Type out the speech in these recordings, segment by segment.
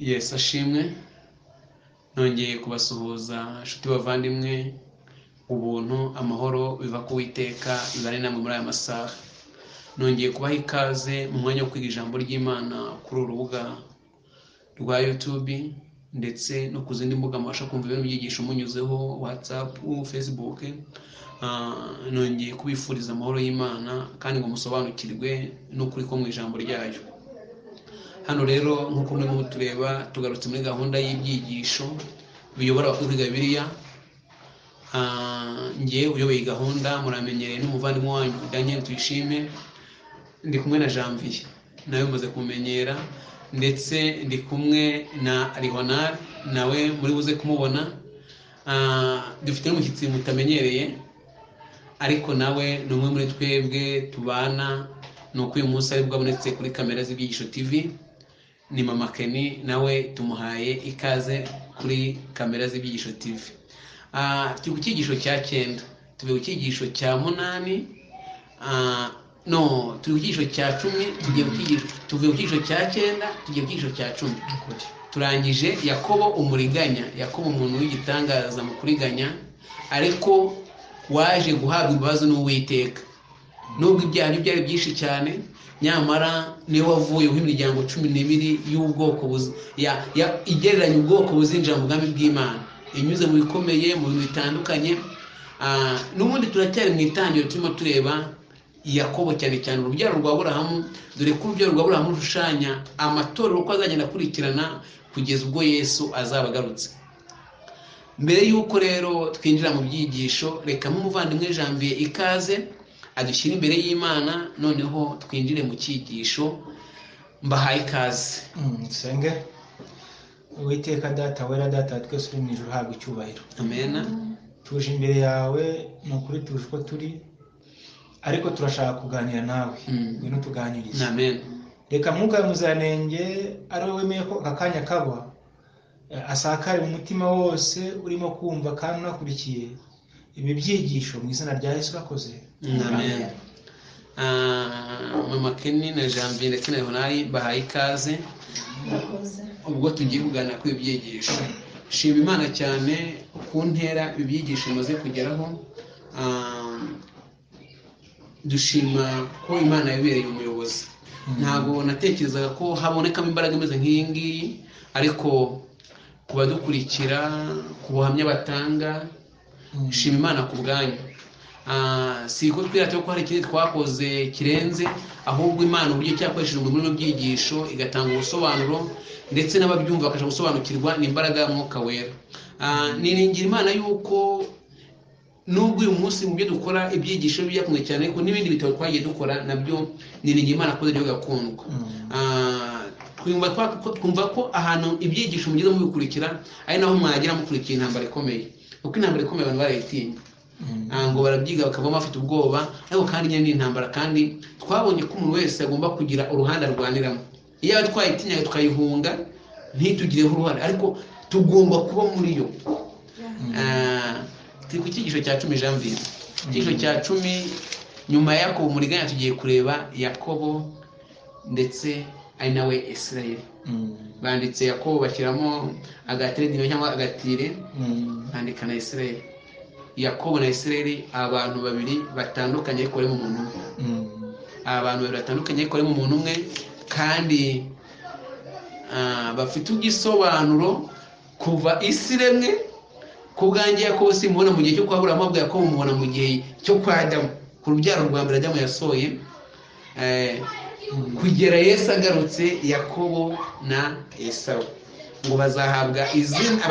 Yes ashimwe nongeye kubasuhuza inshuti bavandimwe ubuntu amahoro biva ku Uwiteka bibane namwe muri aya masaha nongeye kubaha ikaze mu mwanya wo kwiga ijambo ry'Imana kuri urubuga rwa YouTube ndetse no ku zindi mbuga mubasha kumva ibintu byigisho munyuzeho WhatsApp, Facebook. Nongeye kubifuriza amahoro y'Imana kandi ngo musobanukirwe n'ukuri ko mu ijambo ryayo. Hano rero nk'uko murimo tureba tugarutse muri gahunda y'ibyigisho biyobora abakwiga Bibiliya. Ngiye uyoboye gahunda muramenyereye n'umuvandimwe wanyu Daniel Tuyishime, ndi kumwe na Janvier nawe mumaze kumenyera, ndetse ndi kumwe na Leonard nawe muri buze kumubona. Dufite n'umushyitsi mutamenyereye ariko nawe ni umwe muri twebwe tubana, nuko uyu munsi ari bwo abonetse kuri kamera z'ibyigisho TV. Ni Mama Kenny nawe tumuhaye ikaze kuri kamera z'ibyigisho TV. Turi ku cyigisho cya 9, tuve ku cyigisho cya 8, turi ku cyigisho cya 10, tuve ku cyigisho cya 9 tugiye ku cyigisho cya 10. Turangije Yakobo umuriganya, Yakobo umuntu w'igitangaza mu kuriganya ariko waje guhabwa imbabazi n'Uwiteka. Nubwo ibyaha byari byinshi cyane, nyamara niwe wavuyeho imiryango 12 y'ubwoko igereranya ubwoko buzinjira mu bwami bw'Imana, inyuze mu bikomeye mu bintu bitandukanye. N'ubundi turacyari mu itangiro turimo tureba Yakobo cyane cyane urubyaro rwa Aburahamu, dore ko urubyaro rwa Aburahamu rushushanya amatorero uko azagenda akurikirana kugeza ubwo Yesu azaba agarutse. Mbere y'uko rero twinjira mu byigisho, reka nk'umuvandimwe Janvier ikaze adushyira imbere y'Imana, noneho twinjire mu cyigisho. Mbahaye ikaze. Senge. Uwiteka data wera, data twese uri mu ijuru, habwa icyubahiro. Amen. Tuje imbere yawe, ni ukuri tuje uko turi, ariko turashaka kuganira nawe. Ngwino tuganirize. Amen. Reka Mwuka Muziranenge ari wowe wemeye ko aka kanya kaba asakare mu mutima wose urimo kumva kandi unakurikiye ibi byigisho, mu izina rya Yesu urakoze. Amen. Mama Kenny na Janvier ndetse na Leonard bahaye ikaze. Ubwo tugiye kuganira kuri ibyigisho, shima Imana cyane ku ntera ibyigisho bimaze kugeraho. Dushima ko Imana yabereye umuyobozi. Ntabwo natekerezaga ko habonekamo imbaraga imeze nk'iyi ngiyi, ariko kubadukurikira, ku buhamya batanga, shima Imana ku bwanyu. Si ko twirata ko hari ikindi twakoze kirenze, ahubwo Imana uburyo cyakoresheje muri bino byigisho igatanga ubusobanuro, ndetse n'ababyumva bakasha gusobanukirwa n'imbaraga ya Mwuka Wera. Niringira Imana yuko nubwo uyu munsi mu byo dukora ibyigisho byakunze cyane, ariko n'ibindi bitabo twagiye dukora nabyo niringira Imana ko byo gakundwa. Twumva ko ahantu ibyigisho mugeze mubikurikira ari naho mwagira mukurikira intambara ikomeye, kuko intambara ikomeye abantu barayitinya. Ngo barabyiga bakavamo bafite ubwoba, ariko kandi nyine n'intambara, kandi twabonye ko umuntu wese agomba kugira uruhande arwaniramo. Iyo twayitinyaga tukayihunga ntitugireho uruhare, ariko tugomba kuba muri yo. Turi ku cyigisho cya 10 Janvier. Cyigisho cya 10 nyuma ya Yakobo umuriganya tugiye kureba Yakobo ndetse ari nawe Israel. Banditse Yakobo bashyiramo agatire cyangwa agatire, bandika na Israel. Yakobo na Israel abantu babiri batandukanye ariko bari mu muntu umwe. Abantu babiri batandukanye ariko bari mu muntu umwe, kandi bafite igisobanuro kuva isi remwe. Ku bwanjye Yakobo simubona mu gihe cyo kwa Aburahamu, ahubwo Yakobo mubona mu gihe cyo kwa Adamu, ku rubyaro rwa mbere Adamu yasohoye, kugera Yesu agarutse. Yakobo na Esawu ngo bazahabwa izina,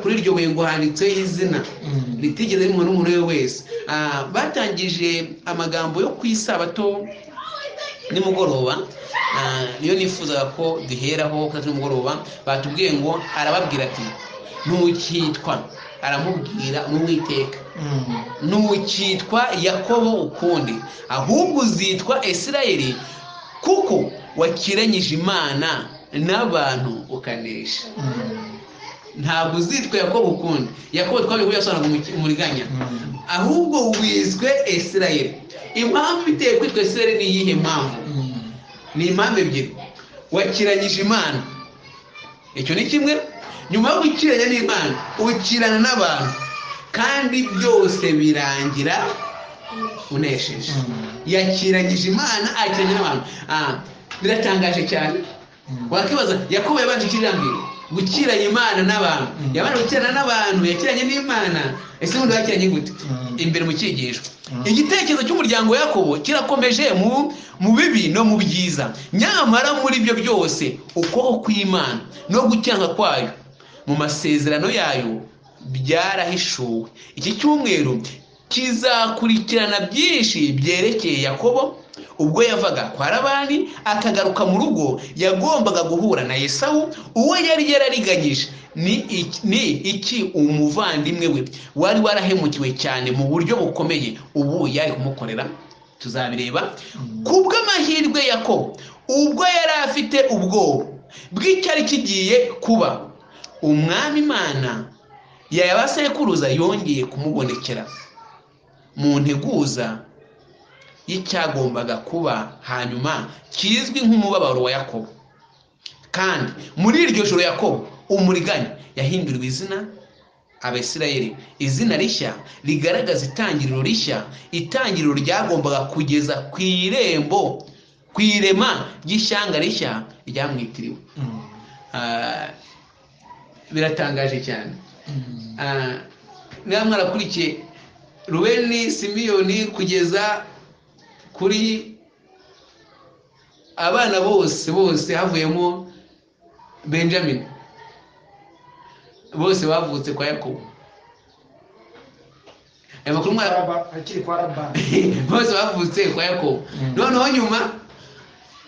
kuri iryo buye ngo handitseho izina ritigeze rimwe n'umuntu we wese. Batangije amagambo yo ku Isabato nimugoroba, niyo nifuzaga ko duheraho kuri nimugoroba. Batubwiye ngo arababwira ati ntukitwa, aramubwira n'Uwiteka, ntukitwa Yakobo ukundi, ahubwo uzitwa Isirayeli, kuko wakiranyije Imana n'abantu ukanesha. Ntabwo uzitwa Yakobo ukundi. Yakobo twabihuye yasobanuraga umuriganya, ahubwo wiswe Isirayeli. Impamvu iteye kwitwa Isirayeli ni iyihe mpamvu? Ni impamvu ebyiri. Wakiranyije Imana icyo ni kimwe. Nyuma yo gukiranya n'Imana ukirana n'abantu, kandi byose birangira unesheje. Yakiranyije Imana, akiranya n'abantu. Biratangaje cyane. Wakibaza, Yakobo yabanje ikirambiro gukiranya Imana n'abantu, yabanje gukirana n'abantu, yakiranye n'Imana. Ese ubundi yakiranye gute? Imbere mu cyigisho, igitekerezo cy'umuryango wa Yakobo kirakomeje mu bibi no mu byiza. Nyamara muri byo byose ukuboko kw'Imana no gukiranuka kwayo mu masezerano yayo byarahishuwe. Iki cyumweru kizakurikirana byinshi byerekeye Yakobo. Ubwo yavaga kwa Labani akagaruka mu rugo, yagombaga guhura na Esawu, uwo yari yarariganyije. Ni iki umuvandimwe we wari warahemukiwe cyane mu buryo bukomeye ubu yari kumukorera? Tuzabireba. Kubw'amahirwe Yakobo, ubwo yari afite ubwoba bw'icyari kigiye kuba, Umwami Imana ya y'abasekuruza yongeye kumubonekera mu nteguza y'icyagombaga kuba hanyuma kizwi nk'umubabaro wa Yakobo. Kandi muri iryo joro Yakobo umuriganya yahinduriwe izina Abisirayeli, izina rishya rigaragaza itangiriro rishya, itangiriro ryagombaga kugeza ku irema ry'ishyanga rishya ryamwitiriwe. Biratangaje cyane. Niba mwarakurikiye Ruweni, Simiyoni kugeza kuri abana bose havuyemo Benjamin, bose bavutse kwa Yakobo. Amakuru akiri kwa Labani bose bavutse kwa Yakobo. Noneho nyuma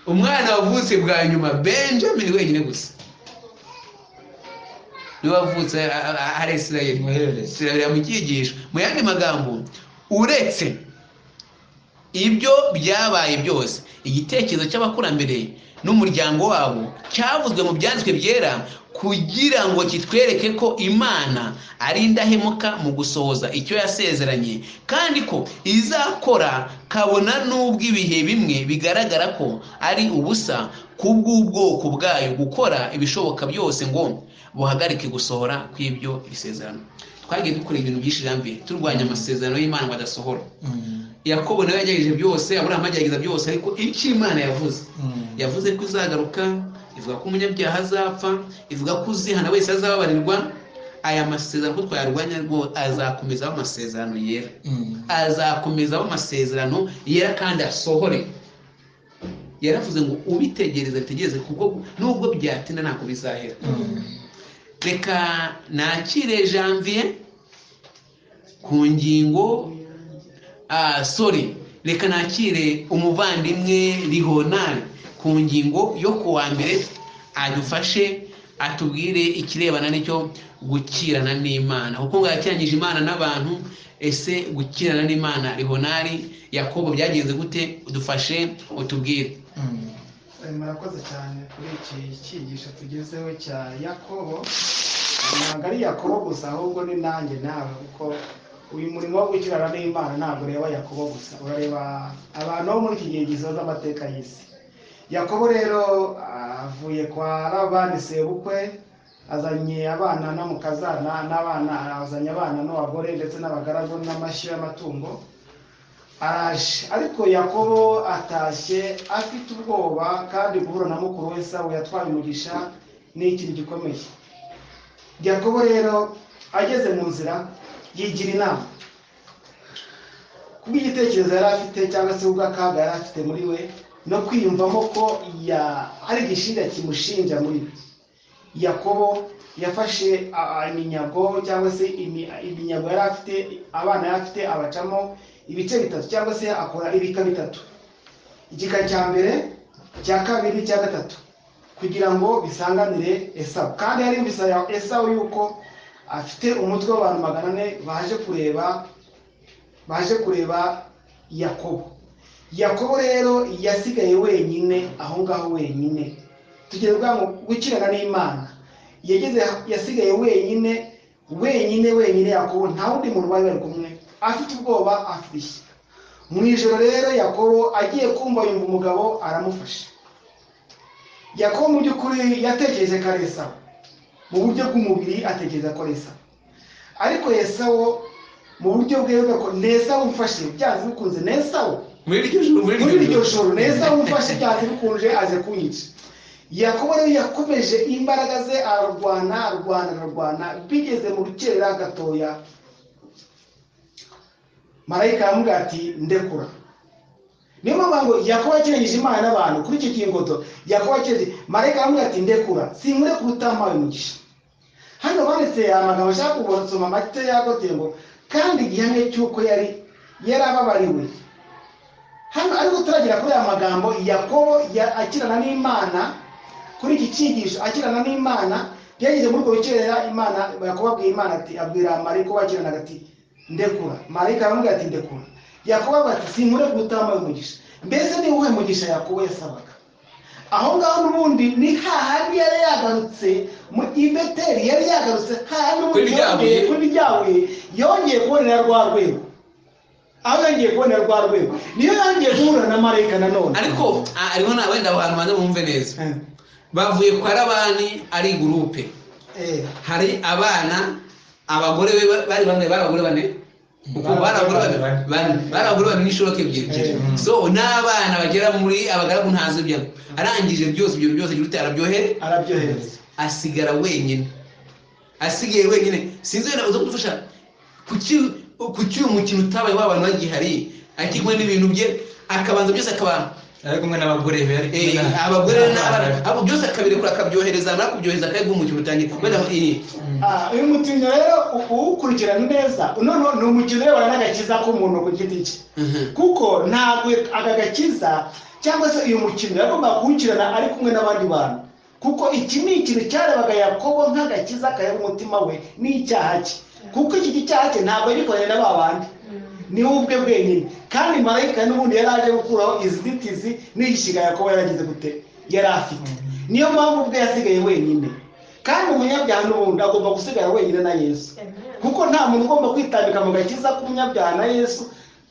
umwana wavutse bwa nyuma Benjamin wenyine gusa niwe wavutse ari Isirayeli yamukigisha. Mu yandi magambo, uretse ibyo byabaye byose, igitekerezo cy'abakurambere n'umuryango wabo cyavuzwe mu byanditswe byera kugira ngo kitwereke ko Imana ari indahemuka mu gusohoza icyo yasezeranye, kandi ko izakora kabona n'ubwo ibihe bimwe bigaragara ko ari ubusa kubw'ubwoko bwayo gukora ibishoboka byose ngo buhagarike gusohora kw'ibyo isezerano. Twagiye dukora ibintu byinshi jambi turwanya amasezerano y'Imana ngo adasohora. Yakobo nawe yagerageje byose, Aburahamu agerageza byose, ariko icyo Imana yavuze ko izagaruka, ivuga ko umunyabyaha azapfa, ivuga ko uzihana wese azababarirwa. Aya masezerano ko twayarwanya rwo azakomeza amasezerano yera, azakomeza amasezerano yera kandi asohore. Yaravuze ngo ubitegereze tegereze, kuko nubwo byatinda ntako bizahera. Reka nakire Janvier ku ngingo reka nakire umuvandimwe Lihonari ku ngingo yo kuwa mbere, adufashe atubwire ikirebana n'icyo gukirana n'Imana, kuko yakiranyije Imana n'abantu. Ese gukirana n'Imana, Lihonari, Yakobo byagenze gute? Udufashe utubwire. Murakoze cyane kuri iki cyigisho tugezeho cya Yakobo. Ntabwo ari Yakobo gusa, ahubwo ni nanjye nawe, kuko uyu murimo wo gukirana n'Imana ntabwo ureba Yakobo gusa, urareba abantu bo muri iki gihe gisoza amateka y'isi. Yakobo rero avuye kwa Labani sebukwe, azanye abana n'umukazana n'abana, azanye abana n'abagore ndetse n'abagaragu n'amashyo y'amatungo, araje. Ariko Yakobo atashye afite ubwoba, kandi guhura na mukuru we Esawu yatwaye umugisha ni ikintu gikomeye. Yakobo rero ageze mu nzira yigira inama kubw'igitekerezo yari afite, cyangwa se ubw'akaga yari afite muri we, no kwiyumvamo ko ari igishinja kimushinja muri we. Yakobo yafashe iminyago, cyangwa se iminyago yari afite, abana yari afite, abacamo ibice bitatu, cyangwa se akora ibika bitatu, igika cya mbere, cya kabiri, cya gatatu, kugira ngo bisanganire Esawu. Kandi yari yumvise Esawu yuko afite umutwe w'abantu 400 baje kureba Yakobo. Yakobo rero yasigaye wenyine aho ngaho wenyine. Tugeze ngo gukirana n'Imana, yasigaye wenyine Yakobo, nta wundi muntu bari kumwe, afite ubwoba, afite. Mu ijoro rero Yakobo agiye kumva yumva umugabo aramufasha. Yakobo mu by'ukuri yatekereje kare Esawu, mu buryo bw'umubiri atekereza ko ari Esawu, ariko Esawu mu buryo bwe ko Esawu umfashe byanze bikunze Esawu muri iryo joro Esawu umfashe byanze bikunze aje kunyica. Yakobo rero yakomeje imbaraga ze ararwana bigeze mu rukerera gatoya marayika aramubwira ati ndekura. Niyo mpamvu ngo Yakobo yakerenyije Imana n'abantu kuri icyo kingoto. Yakobo yakerenyije marayika aramubwira ati ndekura sinkure kutampaye umugisha. Hano banditse amagambo ashaka kubonsoma amate yagotembo kandi igihamya cy'uko yarababariwe. Hano ariko turagira kuri aya magambo Yakobo akirana n'Imana kuri iki cyigisho akirana n'Imana yageze muri urwo rukerera Imana Yakobo abwira Imana ati abwira marayika wakirana ati ndekura. Marayika aramubwira ati ndekura. Yakobo ati sinkure gutamba umugisha. Mbese ni uwuhe mugisha Yakobo yasabaga? Aho ngaho n'ubundi ni hahandi yari yagarutse mu Beteli, yari yagarutse hano kuri ryawe yongeye kubonera rwa rwego. Aho yongeye kubonera rwa rwego niyo yongeye guhura na marayika nanone. Ariko ariho na wenda abantu banze bumve neza. Bavuye kwa Labani ari gurupe. Hari abana abagore bari abagore bane. Uko baragura n'ishoro kebyirije. So n'abana bagera muri abagaragu ntazo bya. Arangije byose ibyo byose gute arabyohereza. Asigara wenyine. Asigaye wenyine. Sinzi wenda uzodufasha kuki umukino utabaye w'abantu bagihari akigwe n'ibintu bye akabanza byose akaba ariko mwe n'abagore bari abagore n'abana abo byose akabirekura akabyohereza nakubyohereza akayigwa umukino utangira wenda uyu mukino rero uwukurikirana neza noneho ni umukino rero n'agakiza k'umuntu ku giti cye kuko ntabwo aka gakiza cyangwa se uyu mukino yagomba kuwukirana ari kumwe n'abandi bantu kuko iki ni ikintu cyarebaga Yakobo nk'agakiza kaya umutima we n'icyaha cye kuko iki cyaha cye ntabwo gikoranye na babandi ni ubwe bwenyine kandi marayika n'ubundi yaraje gukuraho iziditizi n'ishiga Yakobo yaragize gute yari afite. Niyo mpamvu ubwe yasigaye wenyine kandi umunyabyaha n'ubundi agomba gusigara wenyine na Yesu kuko nta muntu ugomba kwitambika mu gakiza k'umunyabyaha na Yesu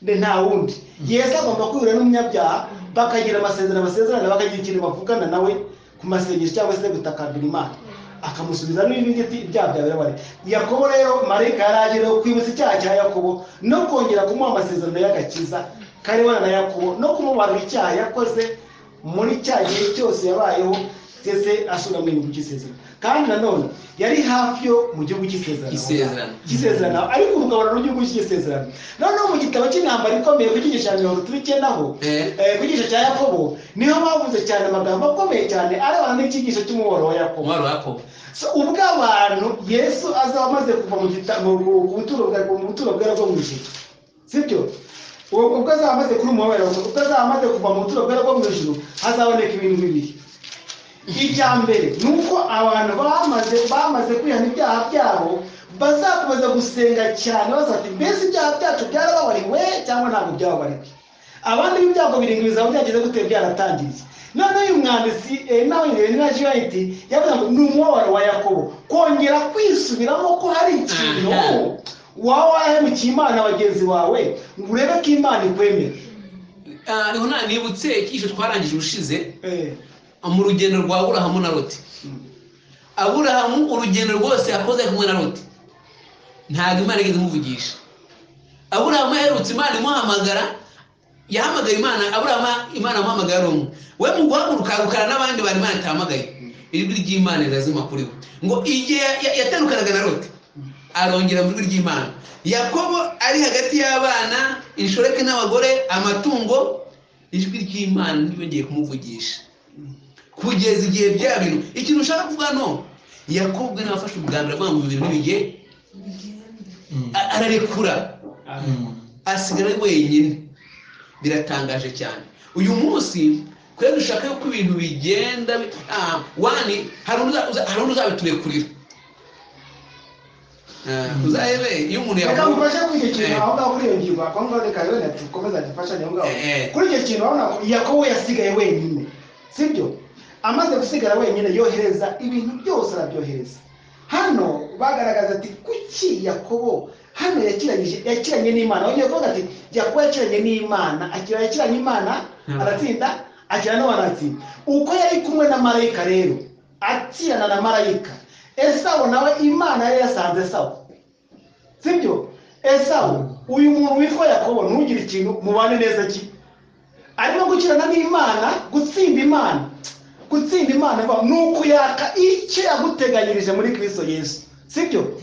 nta wundi. Yesu agomba kwihura n'umunyabyaha bakagira amasezerano bakagira ikintu bavugana nawe ku masengesho cyangwa se gutakambira Imana akamusubiza n'ibindi byabyo bari. Yakobo rero marayika yaraje kwibutsa icyaha cya Yakobo no kongera kumuha amasezerano y'agakiza karebana na Yakobo no kumubarira icyaha yakoze muri cya gihe cyose yabayeho ndetse asubira mu gihugu cy'isezerano. Kandi nanone yari hafi yo mu gihugu cy'isezerano ariko urugabano rw'igihugu cy'isezerano. Noneho mu gitabo cy'intambara ikomeye ku gishushanyo turikendaho ku gice cya Yakobo niho bavuze cyane amagambo akomeye cyane arebana n'icyigisho cy'umuboro wa Yakobo. So ubwo abantu Yesu azaba amaze kuva mu buturo bwera bwo mu ijuru sibyo ubwo azaba amaze kuri umuboro ubwo azaba amaze kuva mu buturo bwera bwo mu ijuru hazaboneka ibintu bibiri. Icya mbere ni uko abantu bamaze kwihana ibyaha byabo bazakomeza gusenga cyane bazati mbese ibyaha byacu byarababariwe cyangwa ntabwo byababariwe. Abandi b'ibyago birindwi bizaba byageze gute byaratangiye. Noneho uyu mwanditsi nawe White yavuze ngo ni umubabaro wa Yakobo kongera kwisubiramo ko hari ikintu waba warahemukiye Imana bagenzi bawe ngo urebe ko Imana ikwemera. Ariho nibutse icyisho twarangije ushize mu rugendo rwa Aburahamu na Loti. Aburahamu urugendo rwose yakoze kumwe na Loti ntabwo Imana igeze imuvugisha. Aburahamu yaherutse Imana imuhamagara yahamagaye Imana amuhamagara rumwe we mu guhaguruka gukara n'abandi bari Imana atahamagaye ijwi ry'Imana rirazima kuri we ngo igihe yatandukanaga na Loti arongera mu ijwi ry'Imana. Yakobo ari hagati y'abana inshoreke n'abagore amatungo ijwi ry'Imana ntiyongeye kumuvugisha kugeza igihe bya bintu. Ikintu ushaka kuvuga no Yakobo nawe afashe ubwambere bwa mu bintu n'ibige ararekura asigara wenyine. Biratangaje cyane uyu munsi kwera dushaka yuko ibintu bigenda hari uzabiturekurira uzahebe iyo umuntu yakamufashe kuri icyo kintu aho ngaho kuri iyo ngingo akongo reka yone tukomeza dufashanye aho ngaho kuri icyo kintu urabona ko Yakobo yasigaye wenyine sibyo amaze gusigara wenyine yohereza ibintu byose arabyohereza. Hano bagaragaza ati kuki Yakobo hano yakiranye n'Imana. Wongeye kuvuga ati Yakobo yakiranye n'Imana yakiranye Imana aratsinda akira no aratsinda uko yari kumwe na marayika rero akirana na marayika Esawu nawe Imana yari yasanze Esawu, sibyo? Esawu uyu muntu witwa Yakobo ntugire ikintu mubane neza ki, arimo gukirana n'Imana, gutsinda Imana nuko yaka icyo yaguteganyirije muri Kristo Yesu, sibyo?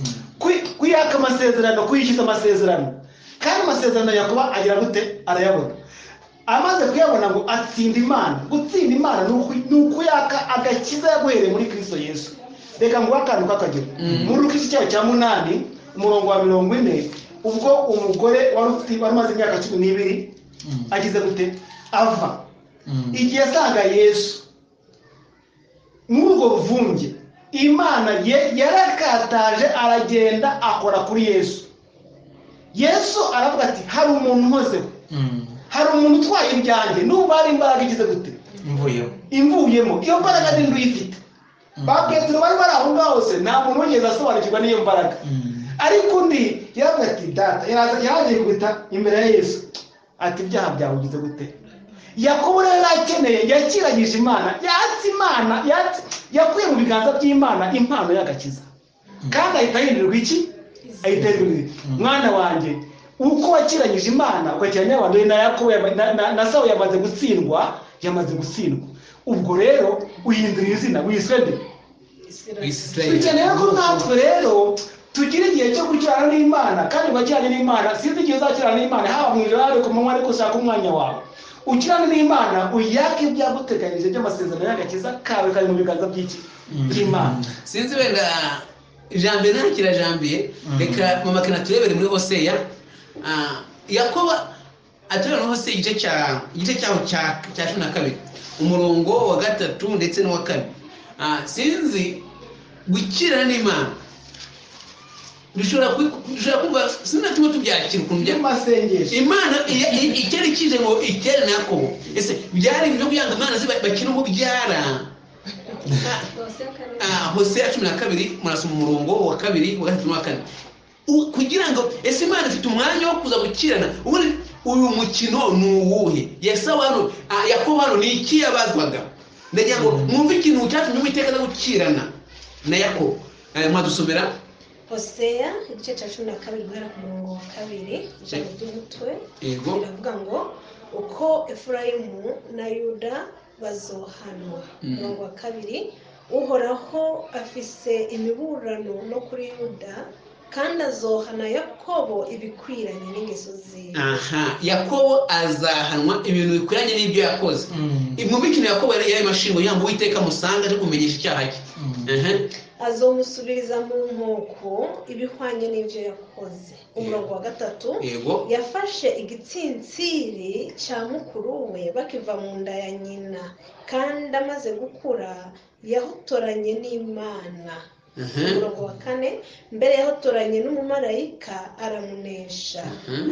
Kuyaka amasezerano, kuyishyuza amasezerano, kandi amasezerano Yakobo agira gute? Arayabona. Amaze kuyabona ngo atsinda Imana. Gutsinda Imana nuko yaka agakiza yaguhereye muri Kristo Yesu. Reka ngo akantu kakagero muri Luka cya 8 umurongo wa 40, ubwo umugore wari umaze imyaka 12 agize gute? Ava igihe asanga Yesu muri urwo ruvunge, Imana yarakataje, aragenda akora kuri Yesu. Yesu aravuga ati hari umuntu nkozeho, hari umuntu utwaye ibyanjye, n'ubu ari imbaraga igize gute? Imvuyemo. Iyo mbaraga ndi uyifite. Ba Petero bari aho ngaho hose, nta muntu wigeze asobanukirwa n'iyo mbaraga. Ariko undi yaravuga ati data, yaraje kwita imbere ya Yesu ati ibyaha byawe ugize gute? Yakobo rero akeneye, yakiranyije Imana, yatsi Imana, yakuye mu biganza by'Imana impano y'agakiza, kandi ahita ahindurirwa iki? Ahita ahindurirwa mwana wanjye, uko wakiranyije Imana ugakiranya abantu na Yakobo na Sawu yamaze gutsindwa, ubwo rero uhindura izina wiswe nde? Israeli. Dukeneye ko natwe rero tugira igihe cyo gukirana n'Imana, kandi ugakirana n'Imana, sinzi igihe uzakirana n'Imana, haba mu ijoro haba ku manywa, ariko ushaka umwanya wawe ukirana n'Imana, uyake ibyaguteganyije by'amasezerano y'agakiza kawe kari mu biganza by'Imana. Sinzi wenda jambe nakira jambiye, reka mama kana turebere muri Hoseya. Yakobo aturana muri Hoseya igice cyaho cya 12 umurongo wa 3 ndetse no wa 4. Sinzi gukirana n'Imana dushobora kumva sinatuma tubyakira ukuntu by'amasengesho. Imana icyari kije ngo ikere na Yakobo, ese byari ibyo kuyanga Imana bakina mu byara. Hoseya 12 murasoma umurongo wa 2 wa 3 wa 4, kugira ngo ese Imana ifite umwanya wo kuza gukirana. Uyu mukino ni uwuhe? Yakobo hano ni iki yabazwaga? Ndagira ngo mwumve ikintu cyatumye Uwiteka aza gukirana na Yakobo. Mwadusomera Hoseya igice cya 12 guhera ku murongo wa 2 ijambo ry'umutwe riravuga ngo uko Efurayimu na Yuda bazohanwa. Umurongo wa 2, Uhoraho afise imiburano no kuri Yuda, kandi azohana Yakobo ibikwiranye n'ingeso ziwe. Yakobo azahanwa ibintu bikwiranye n'ibyo yakoze. Mu mikino Yakobo yari mashingo yambo Uwiteka musanga ari kumenyesha icyaha cye. Azomusubiriza mu nkoko ibihwanye n'ibyo yakoze. Umurongo wa 3, yafashe igitsintsiri cya mukuru we bakiva mu nda ya nyina, kandi amaze gukura yahotoranye n'Imana. Umurongo wa 4, mbere yahotoranye n'umumarayika aramunesha,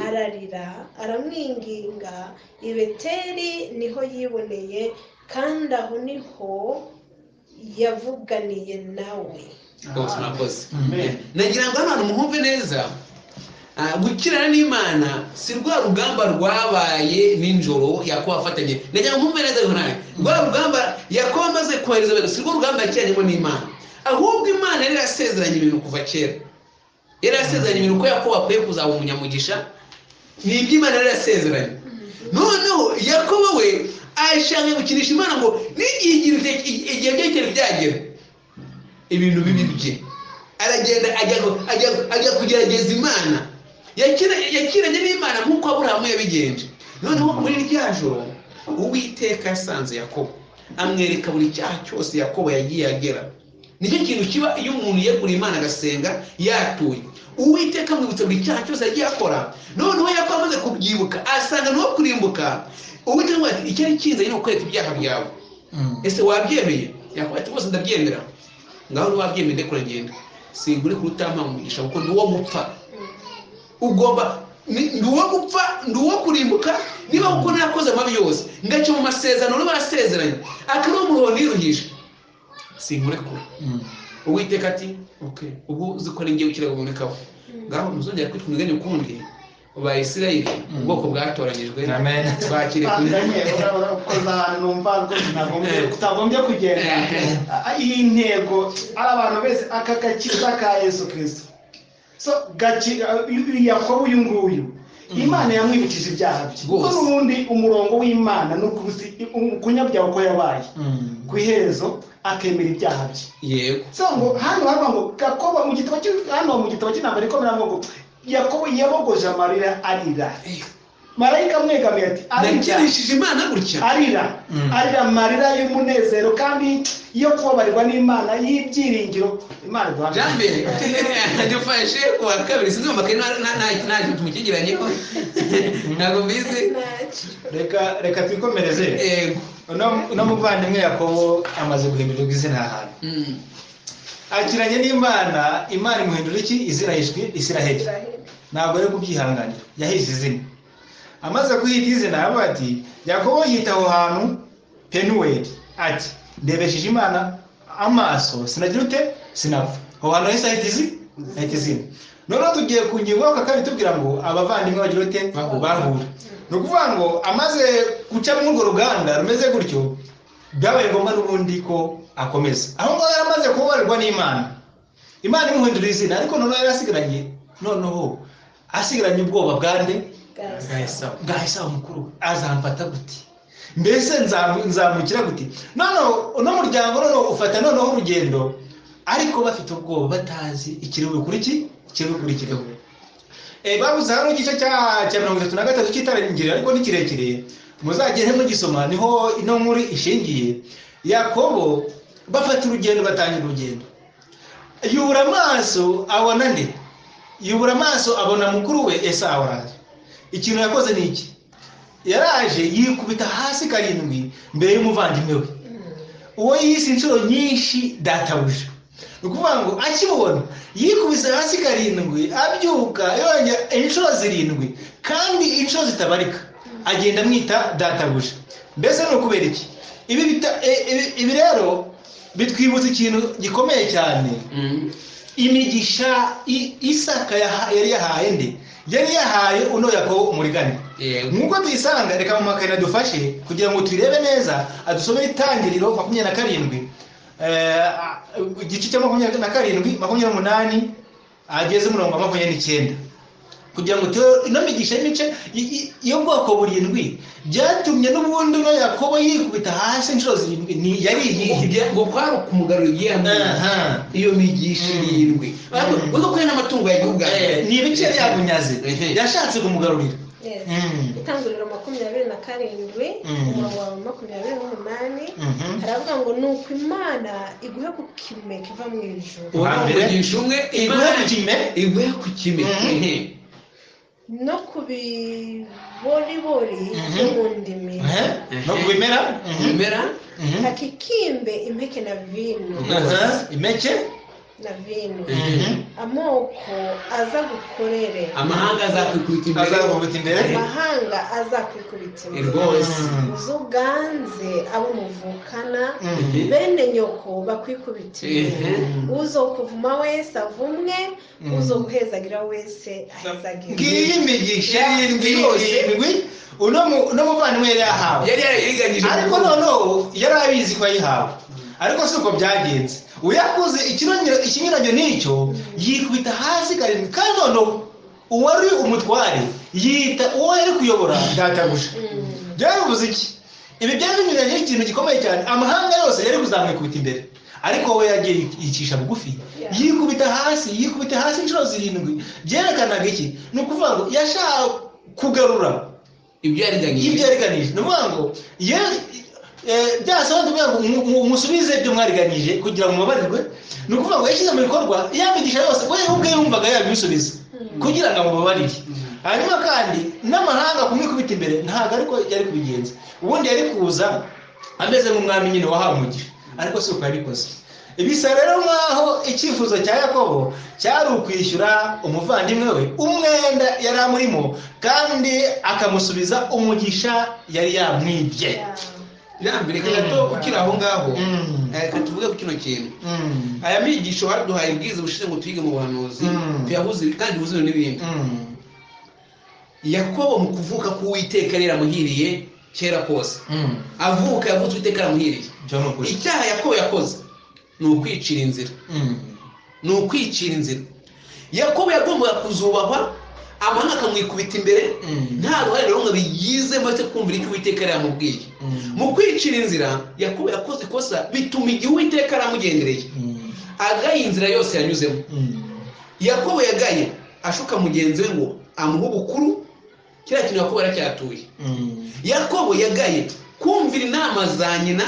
ararira aramwinginga, i Beteli niho yiboneye, kandi aho niho yavuganiye nawe. Nagira ngo hano muhumve neza, gukirana n'Imana si rwa rugamba rwabaye ninjoro Yakobo afatanye. Nagira ngo muhumve neza rwa rugamba Yakobo amaze kohereza abantu, si rwo rugamba yakiranyemo n'Imana, ahubwo Imana yari yarasezeranye ibintu kuva kera. Yari yarasezeranye ibintu ko Yakobo akwiye kuzaba umunyamugisha, ni iby'Imana yari yarasezeranye. Noneho Yakobo we ashaka gukinisha Imana ngo igihe cyari byagera ibintu bibi bye, aragenda ajya kugerageza Imana. Yakiranye n'Imana nk'uko Aburahamu yabigenje. Noneho muri rya joro Uwiteka yasanze Yakobo, amwereka buri cyaha cyose Yakobo yagiye agera. Nicyo kintu kiba iyo umuntu yeguriye Imana agasenga yatuye, Uwiteka amwibutsa buri cyaha cyose yagiye akora. Noneho Yakobo amaze kubyibuka asanga no kurimbuka, Uwiteka ati icyari kinze no kweta ibyaha byawe. Ese wabyemeye? Yakobo ati bose ndabyemera. Ngaho wabyemeye ndekora ngenda, singure kurutampa umugisha kuko nduwo gupfa. Ugomba nduwo gupfa, nduwo kurimbuka. Niba uko nakoze amabi yose ngaca mu masezerano n'abasezeranye akaba umuhondo yiruhije, singure ko Uwiteka ati okay, ubu zikora ngiye ukira gubonekaho. Ngaho muzongera kwitwa umugeni ukundi, ba Isirayeli ubwoko bwatoranyijwe bakire urakoze ahantu numva utagombye kugenda. Iyi ntego ari abantu bese aka gakiza ka Yesu Kristo. So Yakobo uyu nguyu Imana yamwibukije ibyaha bye kuko n'ubundi umurongo w'Imana no kunyabyaha uko yabaye ku iherezo akemera ibyaha bye. Yego. So ngo hano hava ngo Yakobo mu gitabo cy'intambara ikomera ngo Yakobo yabogoje amarira arira. Marayika amwegamiye ati nakirishije Imana gutya arira amarira y'umunezero kandi iyo kubabarirwa n'Imana y'ibyiringiro Imana duhaje. Jambe dufashe ku wa kabiri sinzumva ko nta tumukigiranyeho ntabwo mbizi. Reka twikomereze. Yego. Uno muvandimwe Yakobo amaze guhindurirwa izina ahantu akiranye n'Imana. Imana imuhindura iki? Izina yishwe Isiraheli. Ntabwo ari kubyihanganira, yahize izina. Amaze kuhita izina aravuga ati Yakobo yita aho hantu Penuweli ati ndebesheje Imana amaso sinagira ute sinapfa. Aho hantu hese ahita izina. Noneho tugiye ku ngingo y'aka kabiri tubwira ngo abavandimwe bagira ute bahura. Ni ukuvuga ngo amaze guca muri urwo ruganda rumeze gutyo byabaye ngombwa n'ubundi ko akomeza. Aho ngaho yaramaze kubabarirwa n'Imana, Imana imuhindura izina, ariko noneho asigaranye ubwoba bwande bwa Esawu mukuru. Azamfata gute? Mbese nzamukira gute? Noneho uno muryango noneho ufata noneho urugendo ariko bafite ubwoba batazi ikiri bukurikiraho. Babuze hano igice cya 33 cy'Itangiriro ariko ni kirekire, muzagende mugisoma niho ino nkuru ishingiye. Yakobo bafata urugendo, batangira urugendo, yubura amaso abona nde? Yubura amaso abona mukuru we Esawu araje. Ikintu yakoze ni iki? Yaraje yikubita hasi karindwi mbere y'umuvandimwe we, uwo yise inshuro nyinshi databuja. Ni ukuvuga ngo akibona yikubise hasi karindwi, abyuka yongera inshuro 7 kandi inshuro zitabarika, agenda amwita databuja. Mbese ni ukubera iki? Ibi rero bitwibutsa ikintu gikomeye cyane. Imigisha Isaka yari yahaye nde? Yari yahaye uno Yakobo umurigani. Nkuko tuyisanga, reka mu makarina dufashe kugira ngo turebe neza. Adusomere Itangiriro 27 igice cya 27 28 ageze mu 29 kugira ngo ino migisha y'imice iyo bwoko burindwi byatumye n'ubundi no Yakobo yikubita hasi inshuro 7 ni yari yihibye ngo kwaro kumugarura iyo migisha irindwi. Ubwo ko n'amatungo yagihuga ni ibice yabunyaze yashatse kumugarurira. Itangiriro 27 umurongo wa 28 haravuga ngo nuko Imana iguhe ku kime kiva mu ijuru. Umugisha umwe iguhe ku kime no kubiboribori byo mu ndimi no kubimera hakikimbe impeke na vino impeke na vino amoko aza gukorere amahanga azakwikubita imbere amahanga azakwikubita imbere uzuganze abo muvukana bene nyoko bakwikubita imbere uzokuvuma wese avumwe uzoguhezagira wese ahezagira. Ngiyi imigisha y'indwi uno muvandimwe yari yahawe, yari yariganyije, ariko noneho yari abizi ko yayihawe, ariko si uko byagenze. Uyakuze ikinyuranyo n'icyo yikubita hasi karindwi, kandi noneho uwari umutware yita uwo yari kuyobora databuja. Byavuze iki? Ibi byari binyuranye n'ikintu gikomeye cyane. Amahanga yose yari kuzamwikubita imbere, ariko we yagiye yicisha bugufi yikubita hasi inshuro 7. Byerekanaga iki? Ni ukuvuga ngo yashaka kugarura ibyo yariganije. Ni ukuvuga ngo byasaba tuvuga ngo umusubize ibyo mwariganije kugira ngo mubabarirwe. Ni ukuvuga ngo yashyize mu bikorwa yamigisha yose we ubwe yumvaga yabisubiza kugira ngo mubabarire. Hanyuma kandi n'amahanga kumwikubita imbere ntabwo ariko yari kubigenza. Ubundi yari kuza ameze nk'umwami nyine wahawe umugisha, ariko si uko yabikoze. Bisa rero nkaho icyifuzo cya Yakobo cyari ukwishyura umuvandimwe we umwenda yari amurimo, kandi akamusubiza umugisha yari yamwibye. Irambere gato ukira aho ngaho tuvuge ku kino kintu. Aya migisho waduhaye ubwiza bushize ngo twige mu buhanuzi tuyahuze kandi buzuye n'ibindi. Yakobo mu kuvuka k'Uwiteka yari yaramuhiriye kera kose. Avuka yavutse Uwiteka yaramuhiriye. Icyaha Yakobo yakoze ni ukwicira inzira. Ni ukwicira inzira. Yakobo yagombaga kuzubahwa, amahanga akamwikubita imbere, nta ruhare rumwe bigize maze kumvira icyo Uwiteka yari yamubwiye. Mu kwicira inzira Yakobo yakoze ikosa bituma igihe Uwiteka yaramugendereye agaye inzira yose yanyuzemo. Yakobo yagaye ashuka mugenzi we ngo amuha ubukuru, kiriya kintu Yakobo yaracyatuye. Yakobo yagaye kumvira inama za nyina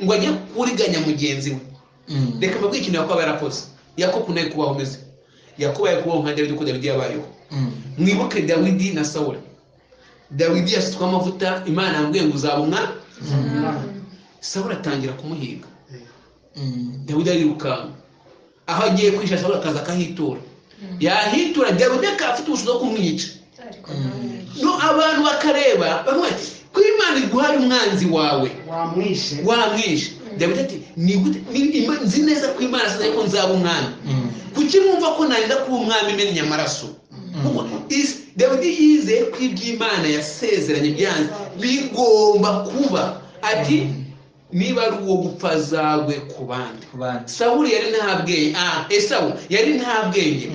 ngo ajye kuriganya mugenzi we. Reka mbabwire ikintu Yakobo yarakoze. Yakobo nawe kubaho umeze. Yakobo yakubaho nka Dawidi, uko Dawidi yabayeho. Mwibuke Dawidi na Sawuli. Dawidi yasutwe amavuta, Imana yambwiye ngo uzaba umwami. Sawuli atangira kumuhiga. Dawidi arirukanka, aho agiye kwisha Sawuli akaza akahitura. Yahitura Dawidi akafite ubushobozi bwo kumwica. No abantu bakareba bamwe ko Imana iguhaye umwanzi wawe wamwishe. Dawidi ati nzi neza ko Imana asaze ko nzaba umwami. Kuki mwumva ko narinda kuba umwami menya amaraso? Dawidi yizeye ko iby'Imana yasezeranye byanze bigomba kuba. Ati niba ari uwo gupfa zagwe ku bandi. Sawuli yari nta bwenge. Esawu yari nta bwenge.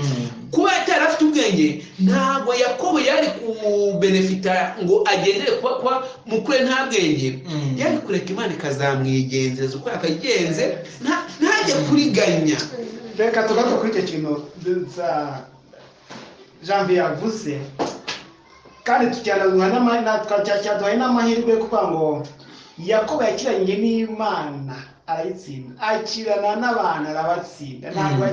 Kuba yatari afite ubwenge ntabwo Yakobo yari kubenefita ngo agendere kwa mukure nta bwenge. Yari kureka Imana ikazamwigenzeza uko yakagenze, ntajye kuriganya. Reka tugaruke kuri icyo kintu Janvier yavuze, kandi tujyana n'amahirwe kuko ngo Yakobo yakiranye n'Imana arayitsinda, akirana n'abantu arabatsinda, ntabwo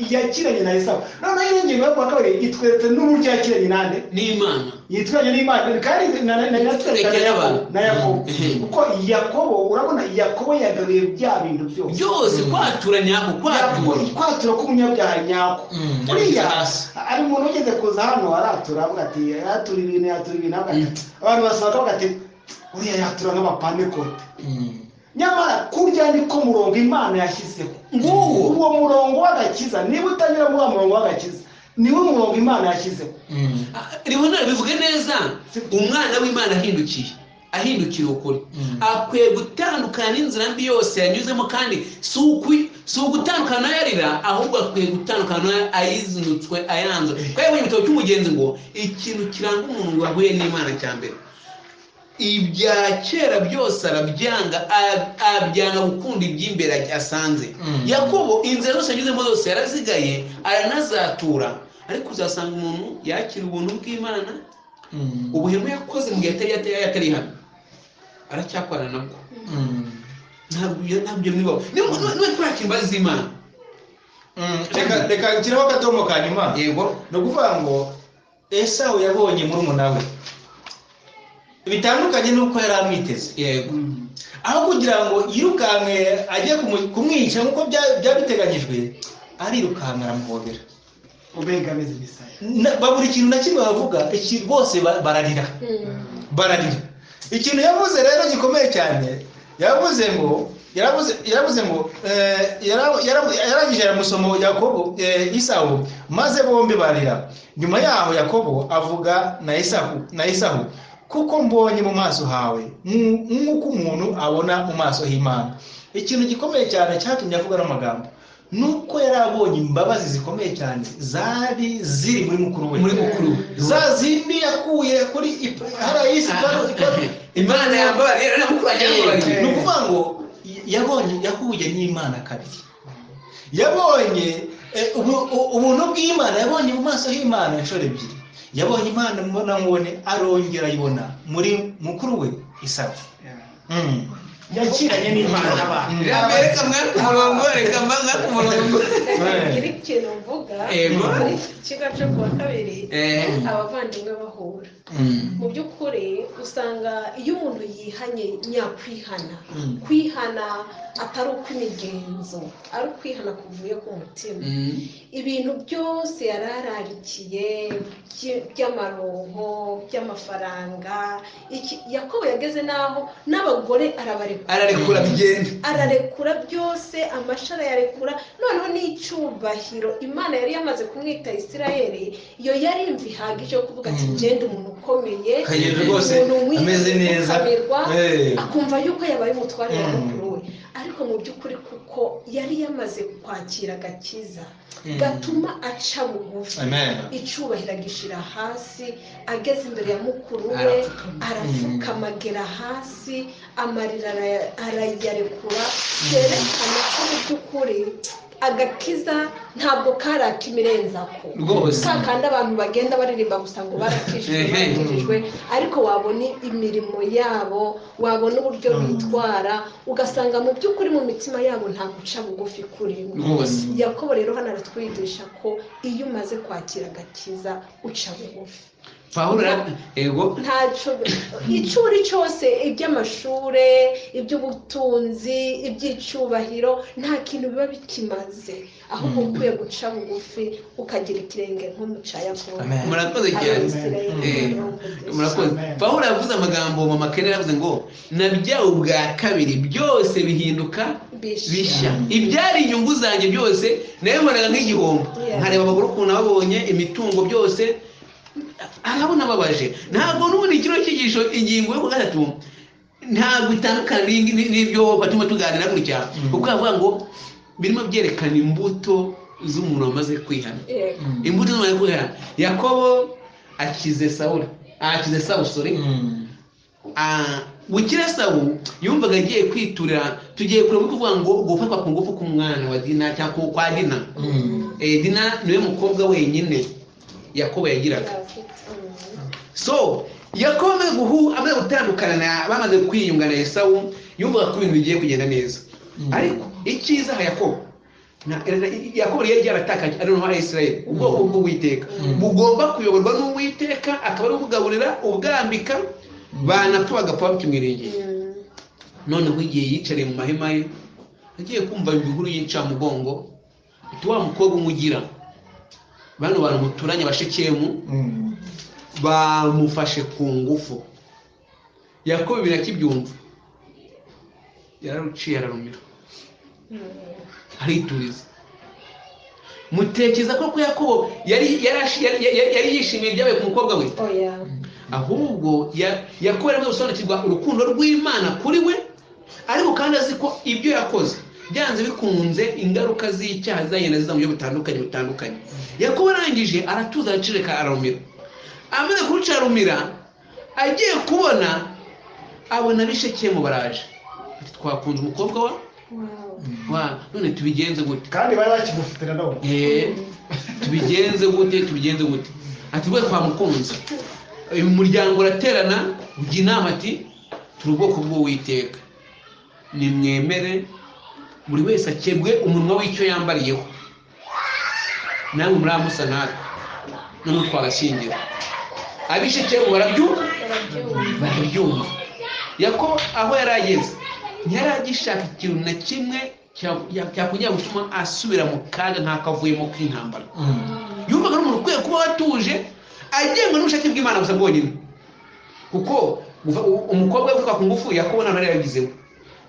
yakiranye na Esawu. Noneho ingingo yo kuwa kabiri itweretse n'uburyo yakiranye nande n'Imana, yitwanye n'Imana kandi na Yakobo. Kuko Yakobo, urabona Yakobo yagaruye bya bintu byose kwatura nyako, kwatura k'umunyabyaha nyako. Buriya ari umuntu ugeze kuza hano aratura avuga ati yatura ibintu abantu basaba bagati uriya yatura nk'abapantekote. Nyamara kurya niko murongo Imana yashyizeho. Uwo murongo w'agakiza, niba utanyura muri uwo murongo w'agakiza, niwo murongo Imana yashyizeho. Ribona bivuge neza, umwana w'Imana ahindukira ukuri. Akwiye gutandukana n'inzira mbi yose yanyuzemo, kandi si ugutandukana yarira, ahubwo akwiye gutandukana ayizinutswe ayanzwe. Kwa mu gitabo cy'umugenzi ngo ikintu kiranga umuntu wahuye n'Imana cya mbere, ibya kera byose arabyanga, abyanga gukunda iby'imbere asanze. Yakobo inzira zose yanyuzemo zose yarazigaye, aranazatura, ariko uzasanga umuntu yakira ubuntu bw'Imana, ubuhemu yakoze mu gihe atari hano aracyakwana nabwo. Ntabyo nibaho niwe twakira imbabazi z'Imana. Reka nshyiraho akadomo ka nyuma. Yego, ni ukuvuga ngo Esawu yabonye murumuna we bitandukanye n'uko yari amwiteze. Yego, aho kugira ngo yirukanke ajye kumwica nk'uko byabiteganyijwe, arirukanka aramuhobera. Ubengamiza Misaya. Babura ikintu na kimwe bavuga, bose bararira. Ikintu yavuze rero gikomeye cyane, yaravuze ngo yarangije aramusoma Yakobo Esawu, maze bombi barira. Nyuma yaho Yakobo avuga na Esawu, kuko mbonye mu maso hawe nk'uko umuntu abona mu maso h'Imana. Ikintu gikomeye cyane cyatumye avuga n'amagambo nuko yari abonye imbabazi zikomeye cyane zari ziri muri mukuru we, za zindi yakuye kuri harayisi Imana yambariye na mukuru yambariye. Ni ukuvuga ngo yahuye n'Imana kabiri. Yabonye ubuntu bw'Imana, yabonye mu maso h'Imana inshuro ebyiri. Yabonye Imana mbona nkubone, arongera ayibona muri mukuru we Esawu. Yakiranye n'Imana n'abantu. Reka mwana ku murongo, reka mwana ku murongo. Iri kintu mvuga, kiga cyo kuwa kabiri abavandimwe bahura. mu by'ukuri usanga iyo umuntu yihanye nyakwihana kwihana atari ukw'imigenzo ari ukwihana kuvuye ku mutima ibintu byose yarararikiye by'amaronko by'amafaranga Yakobo yageze naho n'abagore ararekura bigenda ararekura byose amashara yarekura noneho n'icyubahiro Imana yari yamaze kumwita Isirayeli iyo yari imvi ihagije yo kuvuga ati ngende umuntu ukomeye umuntu ameze neza akumva yuko yabaye umutware wa mukuru we ariko mu by'ukuri kuko yari yamaze kwakira agakiza gatuma aca bugufi icyubahiro agishira hasi ageze imbere ya mukuru we arapfukamagera hasi amarira arayarekura yerekana ko mu by'ukuri agakiza ntabwo karakimirenza ko kandi abantu bagenda baririmba gusa ngo barakijijwe ariko wabona imirimo yabo wabona uburyo bitwara ugasanga mu by'ukuri mu mitima yabo nta guca bugufi kuri Yakobo rero hano aratwigisha ko iyo umaze kwakira agakiza uca bugufi icyo uri cyose iby'amashure iby'ubutunzi iby'icyubahiro nta kintu biba bikimaze ahubwo ukwiye guca bugufi ukagira ikirenge nk'umuca Yakobo murakoze cyane murakoze Pawulo yavuze amagambo mama Kene yavuze ngo nabyawe ubwa kabiri byose bihinduka bishya ibyari inyungu zanjye byose nabibonaga nk'igihombo nkareba abagore ukuntu babonye imitungo byose arabona babaje ntabwo n'ubundi kino cyigisho ingingo yo gatatu ntabwo itandukana n'ibyo batuma tuganira gutya kuko avuga ngo birimo byerekana imbuto z'umuntu wamaze kwihana imbuto z'umuntu kwihana Yakobo akize Sawuli gukira Sawuli yumvaga agiye kwiturira tugiye kureba kuvuga ngo gufatwa ku ngufu k'umwana wa Dina cyangwa kwa Dina Dina niwe mukobwa wenyine Yakobo yagiraga so Yakobo amaze gutandukana bamaze kwiyunga na Esawu yumvaga ko ibintu bigiye kugenda neza ariko icyiza Yakobo yari yaratakaje ari n'uwa Isirayeli ubwoko bw'Uwiteka bugomba kuyoborwa n'Uwiteka akaba ari kugaburira ubwambika banapfa bagapfa bakimwiringiye noneho igihe yicariye mu mahema ye agiye kumva ibihuru y'incamugongo wa mukobwa umugira bano bantu muturanye Bashekemu bamufashe ku ngufu Yakobo birakibyumva yararuciye ararumira arituriza mutekereza ko Yakobo yari yishimiye ibyabaye ku mukobwa we ahubwo Yakobo yari gusobanukirwa urukundo rw'Imana kuri we ariko kandi azi ko ibyo yakoze byanze bikunze ingaruka z'icyaha zagenda ziza mu buryo butandukanye Yakobo arangije aratuza aracireka ararumira amaze kurucarumira agiye kubona abona Bishekemu baraje ati twakunze umukobwa wa none tubigenze gute kandi bari bakimufitira none tubigenze gute ati bwe twamukunze uyu muryango uraterana ujya inama ati turi ubwoko bw'Uwiteka nimwemere buri wese akebwe umunwa w'icyo yambariyeho namwe muramusa natwe none twagashingira Abishekemu barabyumva Yakobo aho yarageze ntiyaragishaka ikintu na kimwe cyakongera gutuma asubira mu kaga nk'akavuyemo k'intambara yumvaga n'umuntu ukwiye kuba watuje agengwa n'ubushake bw'Imana gusa bwonyine kuko umukobwa we uvuga ku ngufu Yakobo nta ruhare yabigizemo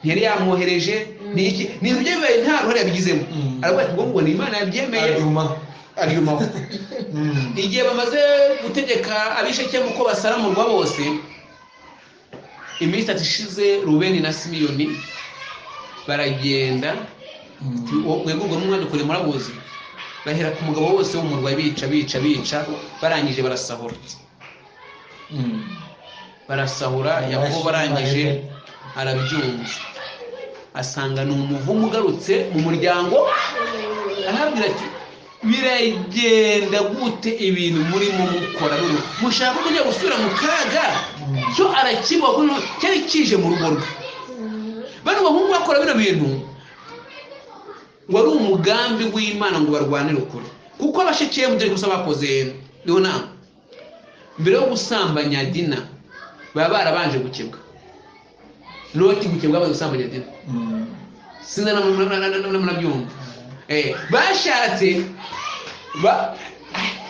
ntiyari yamwohereje ni ibyo bibaye nta ruhare yabigizemo aravuga ati ngo ni Imana yabyemeye ariyumaho igihe bamaze gutegeka Abishekemu ko basaramurwa bose iminsi itatu ishize Rubeni na Simiyoni baragenda mwebwe n'umwandukure murabuzi bahera ku mugabo wose w'umurwa bica barangije barasahura Yakobo barangije arabyumva asanga ni umuvumo ugarutse mu muryango arabwira ati biragenda gute ibintu murimo mukora rero mushaka kujya gusubira mu kaga cyo arakiba ko cyari kije mu rugo rwe bano bahungu bakora bino bintu wari umugambi w'Imana ngo barwanire ukuri kuko Abashekemu dore gusa bakoze Leona mbere yo gusambanya Dina baba barabanje gukebwa. Loti gukebwa bari gusambanya Dina. Sinza nabyumva. Bashatse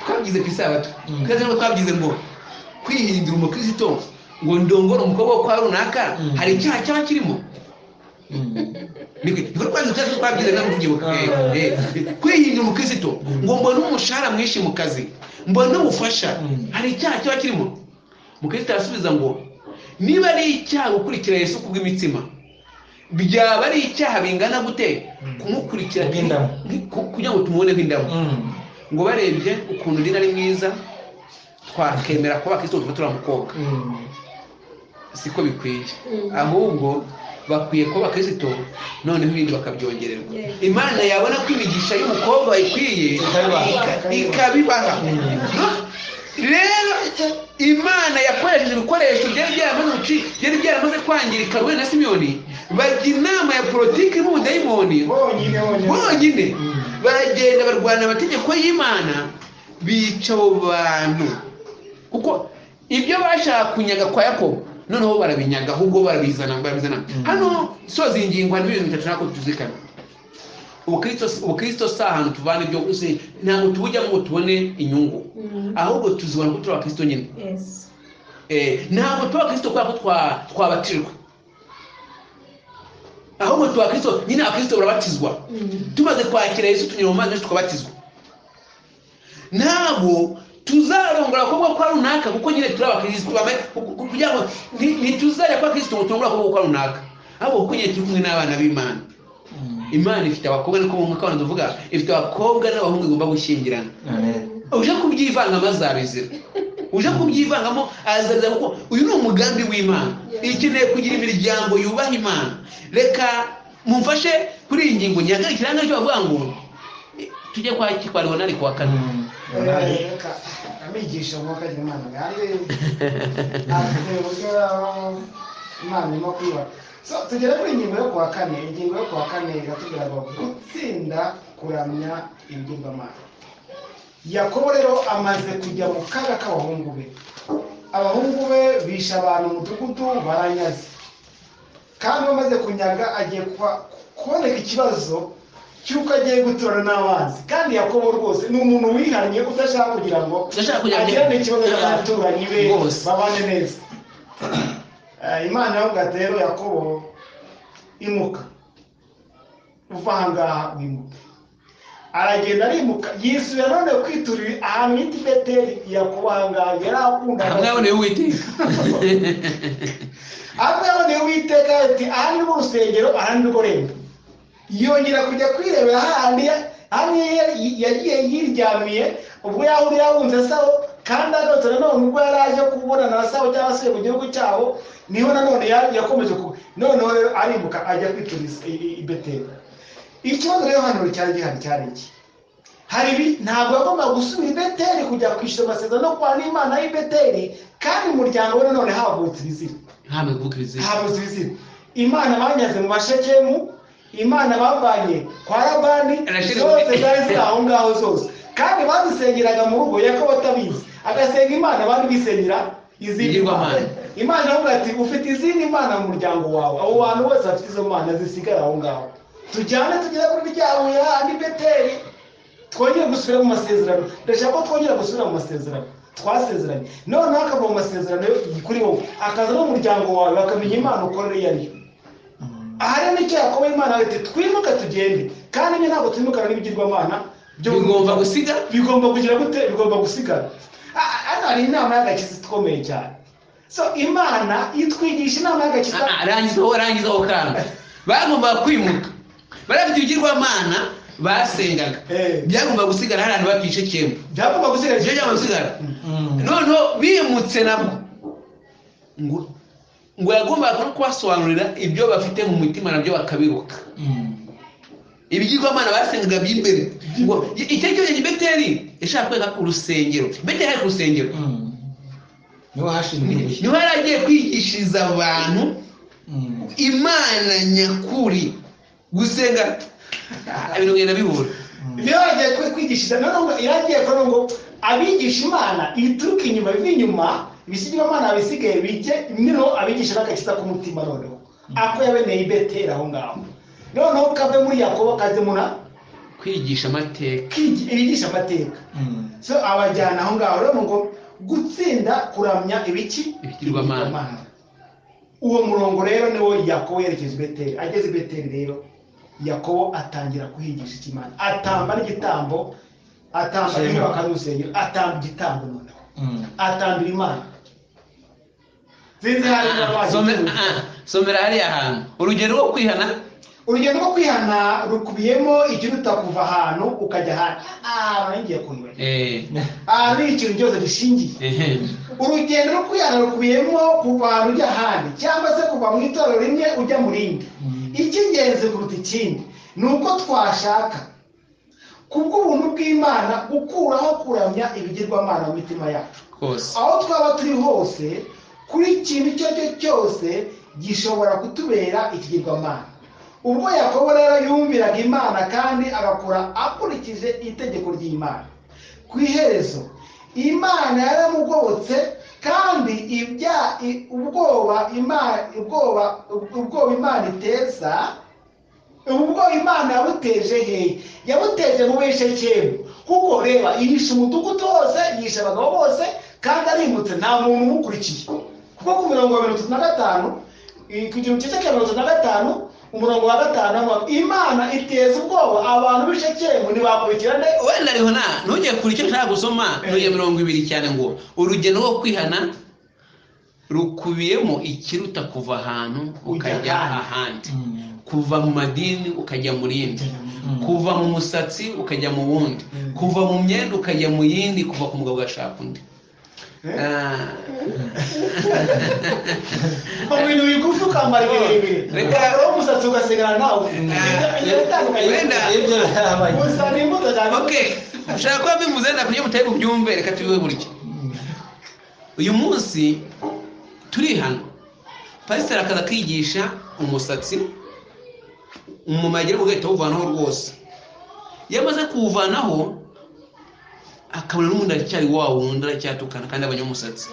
twabigize ku isabato. Kaza ngo twabigize ngo kwihindura umukristo ngo ndongora umukobwa kwa runaka hari icyaha cyaba kirimo. Niko twabigize n'amubyibuka. Kwihindura umukristo ngo mbone umushahara mwinshi mu kazi, mbone ubufasha, hari icyaha cyaba kirimo. Mukristo arasubiza ngo niba ari icyaha gukurikira Yesu kubw'imitsima, byaba ari icyaha bingana gute kumukurikira kugira ngo tumubone nk'indamu. Ngo barebye ukuntu Dina ari mwiza, twakemera ko bakristo turamukobwa. Siko bikwiye, ahubwo bakwiye ko bakristo noneho ibindi bakabyongererwa. Imana yabona ko imigisha y'umukobwa bayikwiye ikabibaha. Rero Imana yakoresheje ibikoresho byari byaramaze kwangirika Rubeni na Simiyoni, bajya inama ya politiki n'ubudayimoni bonyine, baragenda barwana amategeko y'Imana, bica abo bantu. Kuko ibyo bashaka kunyaga kwa Yakobo noneho barabinyaga, ahubwo barabizana. Hano soza ingingo n'ibintu bitatu nako tuzikana. Ubukristo si ahantu tuvana ibyo gusa, ntabwo tubujyamo ngo tubone inyungu, ahubwo tuzibona ko turi abakristo nyine. Ntabwo tuba abakristo kubera ko twabatirwa, ahubwo tuba abakristo nyine. Abakristo barabatizwa, tumaze kwakira Yesu tunyura mu mazi tukabatizwa. Ntabwo tuzarongora abakobwa kwa runaka kuko nyine turi abakristo, kugira ngo ntituzajya kwa Kristo ngo turongore abakobwa kwa runaka, ahubwo kuko nyine turi kumwe n'abana b'Imana. Imana ifite abakobwa, niko mu mwaka tuvuga, ifite abakobwa n'abahungu igomba gushyingirana. Uje kubyivangamo azabizira, uje kubyivangamo azabizira, kuko uyu ni umugambi w'Imana. Ikeneye kugira imiryango yubaha Imana. Reka mumfashe kuri iyi ngingo nyagarikira n'icyo bavuga ngo tujye kwa Leonari kwa kane. Amigisha umwuka w'Imana ngari uburyo Imana irimo kwiba. Tugere kuri ingingo yo kuwa kane. Ingingo yo kuwa kane iratubwira ngo gutsinda kuramya ibigirwamana. Yakobo rero amaze kujya mu kaga k'abahungu be. Abahungu be bishe abantu mu mudugudu, baranyaze, kandi bamaze kunyaga agiye kuboneka ikibazo cy'uko agiye guturana n'abanzi. Kandi Yakobo rwose ni umuntu wihannye udashaka kugira ngo agirane ikibazo n'abaturanyi be babane neza. Imana yavuga ati rero Yakobo, imuka uva ahangaha wimuke. Aragenda arimuka, yisubira none kwiturira ahantu hita Beteli. Yakobo ahangaha yari akundaga, amwaboneye Uwiteka, amwaboneye Uwiteka ati aha ni mu rusengero, aha ni rwo rembo. Yongera kujya kwirebera hahandi yagiye yiryamiye ubwo yahuriye ahunze Sawo, kandi adotse nanone ubwo yari aje kubonana na Sawo cyangwa se mu gihugu cyabo, niho nanone yakomeje noneho rero arimuka ajya kwituriza i Beteli. Ikibazo rero hano cyari gihari cyari iki? Ntabwo agomba gusubira i Beteli kujya kwishyura amasezerano no kwa n'Imana y'i Beteli, kandi umuryango we nanone havutse ibizira. Havutse ibizira. Imana banyaze mu Bashekemu, Imana bavanye kwa Labani, zose zari ziri aho ngaho zose, kandi bazisengeraga mu rugo. Yakobo atabizi agasenga Imana, abandi bisengera izindi mana. Imana avuga ati ufite izindi mana mu muryango wawe, abo bantu bose bafite izo mana zisigara aho ngaho. Tujyane tugere kuri ryawe ya Beteli, twongere gusubira mu masezerano. Ndashaka ko twongera gusubira mu masezerano twasezeranye. Noneho akava mu masezerano kuri wowe, akaza n'umuryango wawe, bakamenya Imana ukorera iyo ariyo. Aha rero nicyo Yakobo Imana ati twimuka tugende, kandi ibyo ntabwo twimukana n'ibigirwamana, bigomba gusigara, bigomba kugira gute, bigomba gusigara. Hano hari inama y'agakiza ikomeye cyane. So Imana itwigisha inama y'agakiza. Arangizaho kandi bagomba kwimuka, barafite ibigirwamana basengaga, byagomba gusigara hari abantu bakishekemo, byagomba gusigara. Noneho bimutse nabwo ngo yagombaga no kubasobanurira ibyo bafite mu mutima nabyo bakabiruka. Ibigirwamana basengaga by'imbere, ngo icyo gihe Beteli yashaka kwega urusengero. Beteli ari ku rusengero, niho yari agiye kwigishiriza abantu Imana nyakuri, gusenga ibintu bigenda bihura. Niyo yagiye kwigishiriza, noneho yagiye kuvuga ngo abigisha imana ituruka inyuma biva inyuma ibisigirwamana bisigaye bijye niho abigisha n'agakiza k'umutima noneho ako yabeneye i Beteli aho ngaho noneho kave muri Yakobo kaze muna kwigisha amateka ibigisha amateka so abajyana aho ngaho rero ngo gutsinda kuramya ibigirwamana uwo murongo rero niwo Yakobo yerekeje i Beteli ageze i Beteli rero Yakobo atangira kuhigisha ikimana atamba n'igitambo atamba inyubako y'urusengero atamba igitambo noneho atambira imana zinze hari somera hariya hantu urugendo rwo kwihana rukubiyemo ikiruta kuva ahantu ukajya ahandi ngiye kunwe ni ikintu cyose gishingiye urugendo rwo kwihana rukubiyemo kuva ahantu ujya ahandi cyangwa se kuva mu itorero rimwe ujya mu rindi icy'ingenzi kuruta ikindi ni uko twashaka kubw'ubuntu bw'Imana gukuraho kuramya ibigirwamana mu mitima yacu aho twaba turi hose kuri ikintu icyo cyo cyose gishobora kutubera ikigirwamana ubwo Yakobo rero yumviraga Imana kandi agakora akurikije itegeko ry'Imana ku iherezo Imana yaramugobotse kandi ubwoba Imana iteza ubwo Imana yabuteje hehe yabuteje mu Beshekemu kuko reba yishe umudugudu wose yishe abagabo bose kandi arimutse nta muntu umukurikiye kuko ku mirongo 35 ku gihumbi cya 35 umurongo wa 5 Imana iteza ubwoba abantu b'Ishekemu ntibakurikirane wenda ariho ntujye kurikira nta gusoma ntujye 20 cyane ngo urugendo rwo kwihana rukubiyemo ikiruta kuva ahantu ukajya ahandi kuva mu madini ukajya mu rindi kuva mu musatsi ukajya mu wundi kuva mu myenda ukajya mu yindi kuva ku mugabo ugashaka undi ibintu bigufi ukambara birebire reka umusatsi ugasigara nawe ushaka kuba bivuze ndakuye mutari bubyumve reka tubiwe buryo uyu munsi turi hano pasiteri akaza kwigisha umusatsi umumagire ugahita wuvanaho rwose yamaze kuwuvanaho akabona n'umuntu aracyari wa wundi aracyatukana kandi abanyamusatsi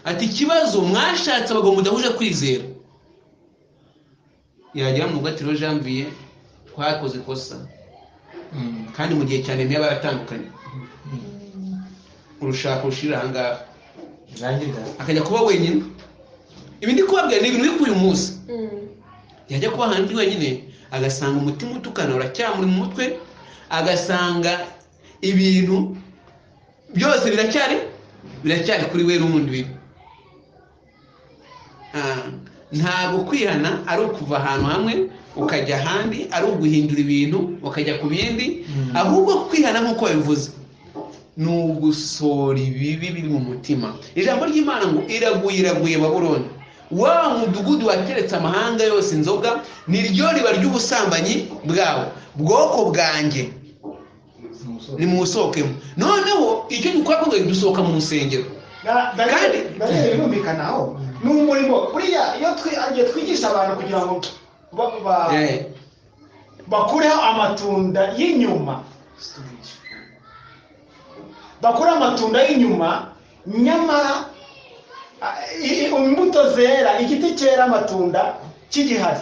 ati ikibazo mwashatse abagabo mudahuje kwizera yagera mu gatiro Janvier twakoze kosa kandi mu gihe cyane niba baratandukanye urushaka ushira hanga akajya kuba wenyine ibi ndi kubabwira ni ibintu bikuye umunsi yajya kuba handi wenyine agasanga umutima utukana uracyamuri mu mutwe agasanga ibintu byose biracyari kuri we rundi bibi ntabwo kwihana ari ukuva ahantu hamwe ukajya ahandi ari uguhindura ibintu ukajya ku bindi ahubwo kwihana nk'uko bivuze ni ugusora ibibi biri mu mutima ijambo ry'Imana ngo iraguye Babuloni wa mudugudu wateretse amahanga yose inzoga niryo riba ry'ubusambanyi bwawe bwoko bwanjye ni musohokemo noneho icyo dukora ngo dusohoka mu rusengero kandi birumvikanaho ni umurimo buriya iyo twigisha abantu kugira ngo bakureho amatunda y'inyuma nyamara imbuto zera igiti cyera amatunda kigihari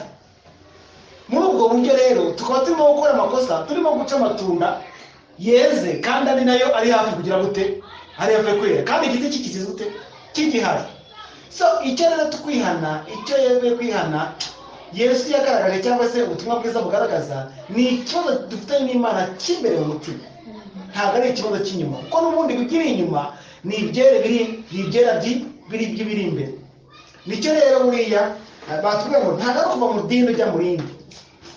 muri ubwo buryo rero tukaba turimo gukora amakosa turimo guca amatunda yeze kandi ari nayo ari hafi kugira gute ari hafi kwera kandi igiti kikizize gute kigihari so icyo rero twihana icyo yeze kwihana Yesu yagaragaje cyangwa se ubutumwa bwiza bugaragaza ni ikibazo dufite n'Imana cy'imbere mu mutima ntabwo ari ikibazo cy'inyuma kuko n'ubundi bikiri inyuma ni ibyera biri imbere nicyo rero buriya batubwiye ngo ntabwo ari kuva mu dini ujya mu rindi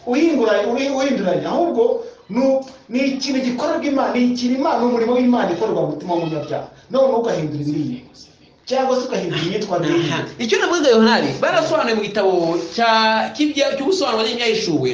uhinduranya ahubwo ni ikintu gikorerwa Imana ni ikintu Imana umurimo w'Imana ikorerwa mu mutima w'umunyabyaha none ugahindura ibiriye cyangwa se ugahindura imyitwarire icyo navuga Yohana barasobanuye mu gitabo cy'ubusobanuro bw'ibyahishuwe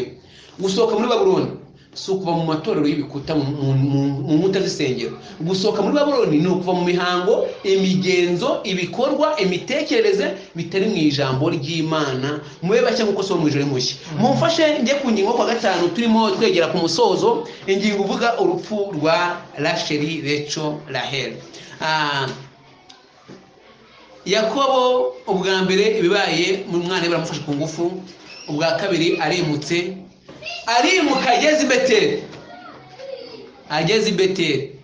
gusohoka muri Babuloni si ukuva mu matorero y'ibikuta mu nkuta z'isengero. Gusohoka muri Babuloni ni ukuva mu mihango, imigenzo, ibikorwa, imitekerereze bitari mu ijambo ry'Imana. Mube bashya nk'uko so mu ijoro mushya. Mumfashe njye ku ngingo kwa gatanu turimo twegera ku musozo, ingingo uvuga urupfu rwa Racheli, Rahel. Yakobo ubwa mbere ibibaye mu mwana baramufashe ku ngufu, ubwa kabiri arimuka ageze i Beteli.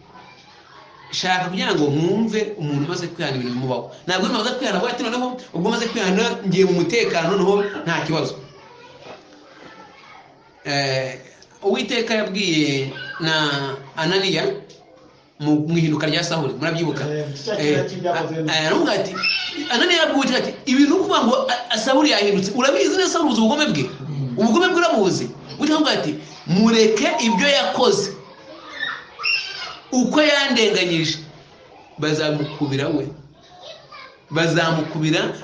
Shaka kugira ngo mwumve umuntu umaze kwihana ibintu bimubaho. Ntabwo umaze kwihana bwati noneho ubwo umaze kwihana ngiye mu mutekano noneho nta kibazo. Uwiteka yabwiye na Ananiya mu ihinduka rya Sawuli, murabyibuka? Aravuga ati Ananiya yabwiye ati ibintu kuvuga ngo Sawuli yahindutse, urabizi neza Sawuli ubugome bwe urabuzi. Uravuga ati mureke ibyo yakoze, uko yandenganyije bazamukubira,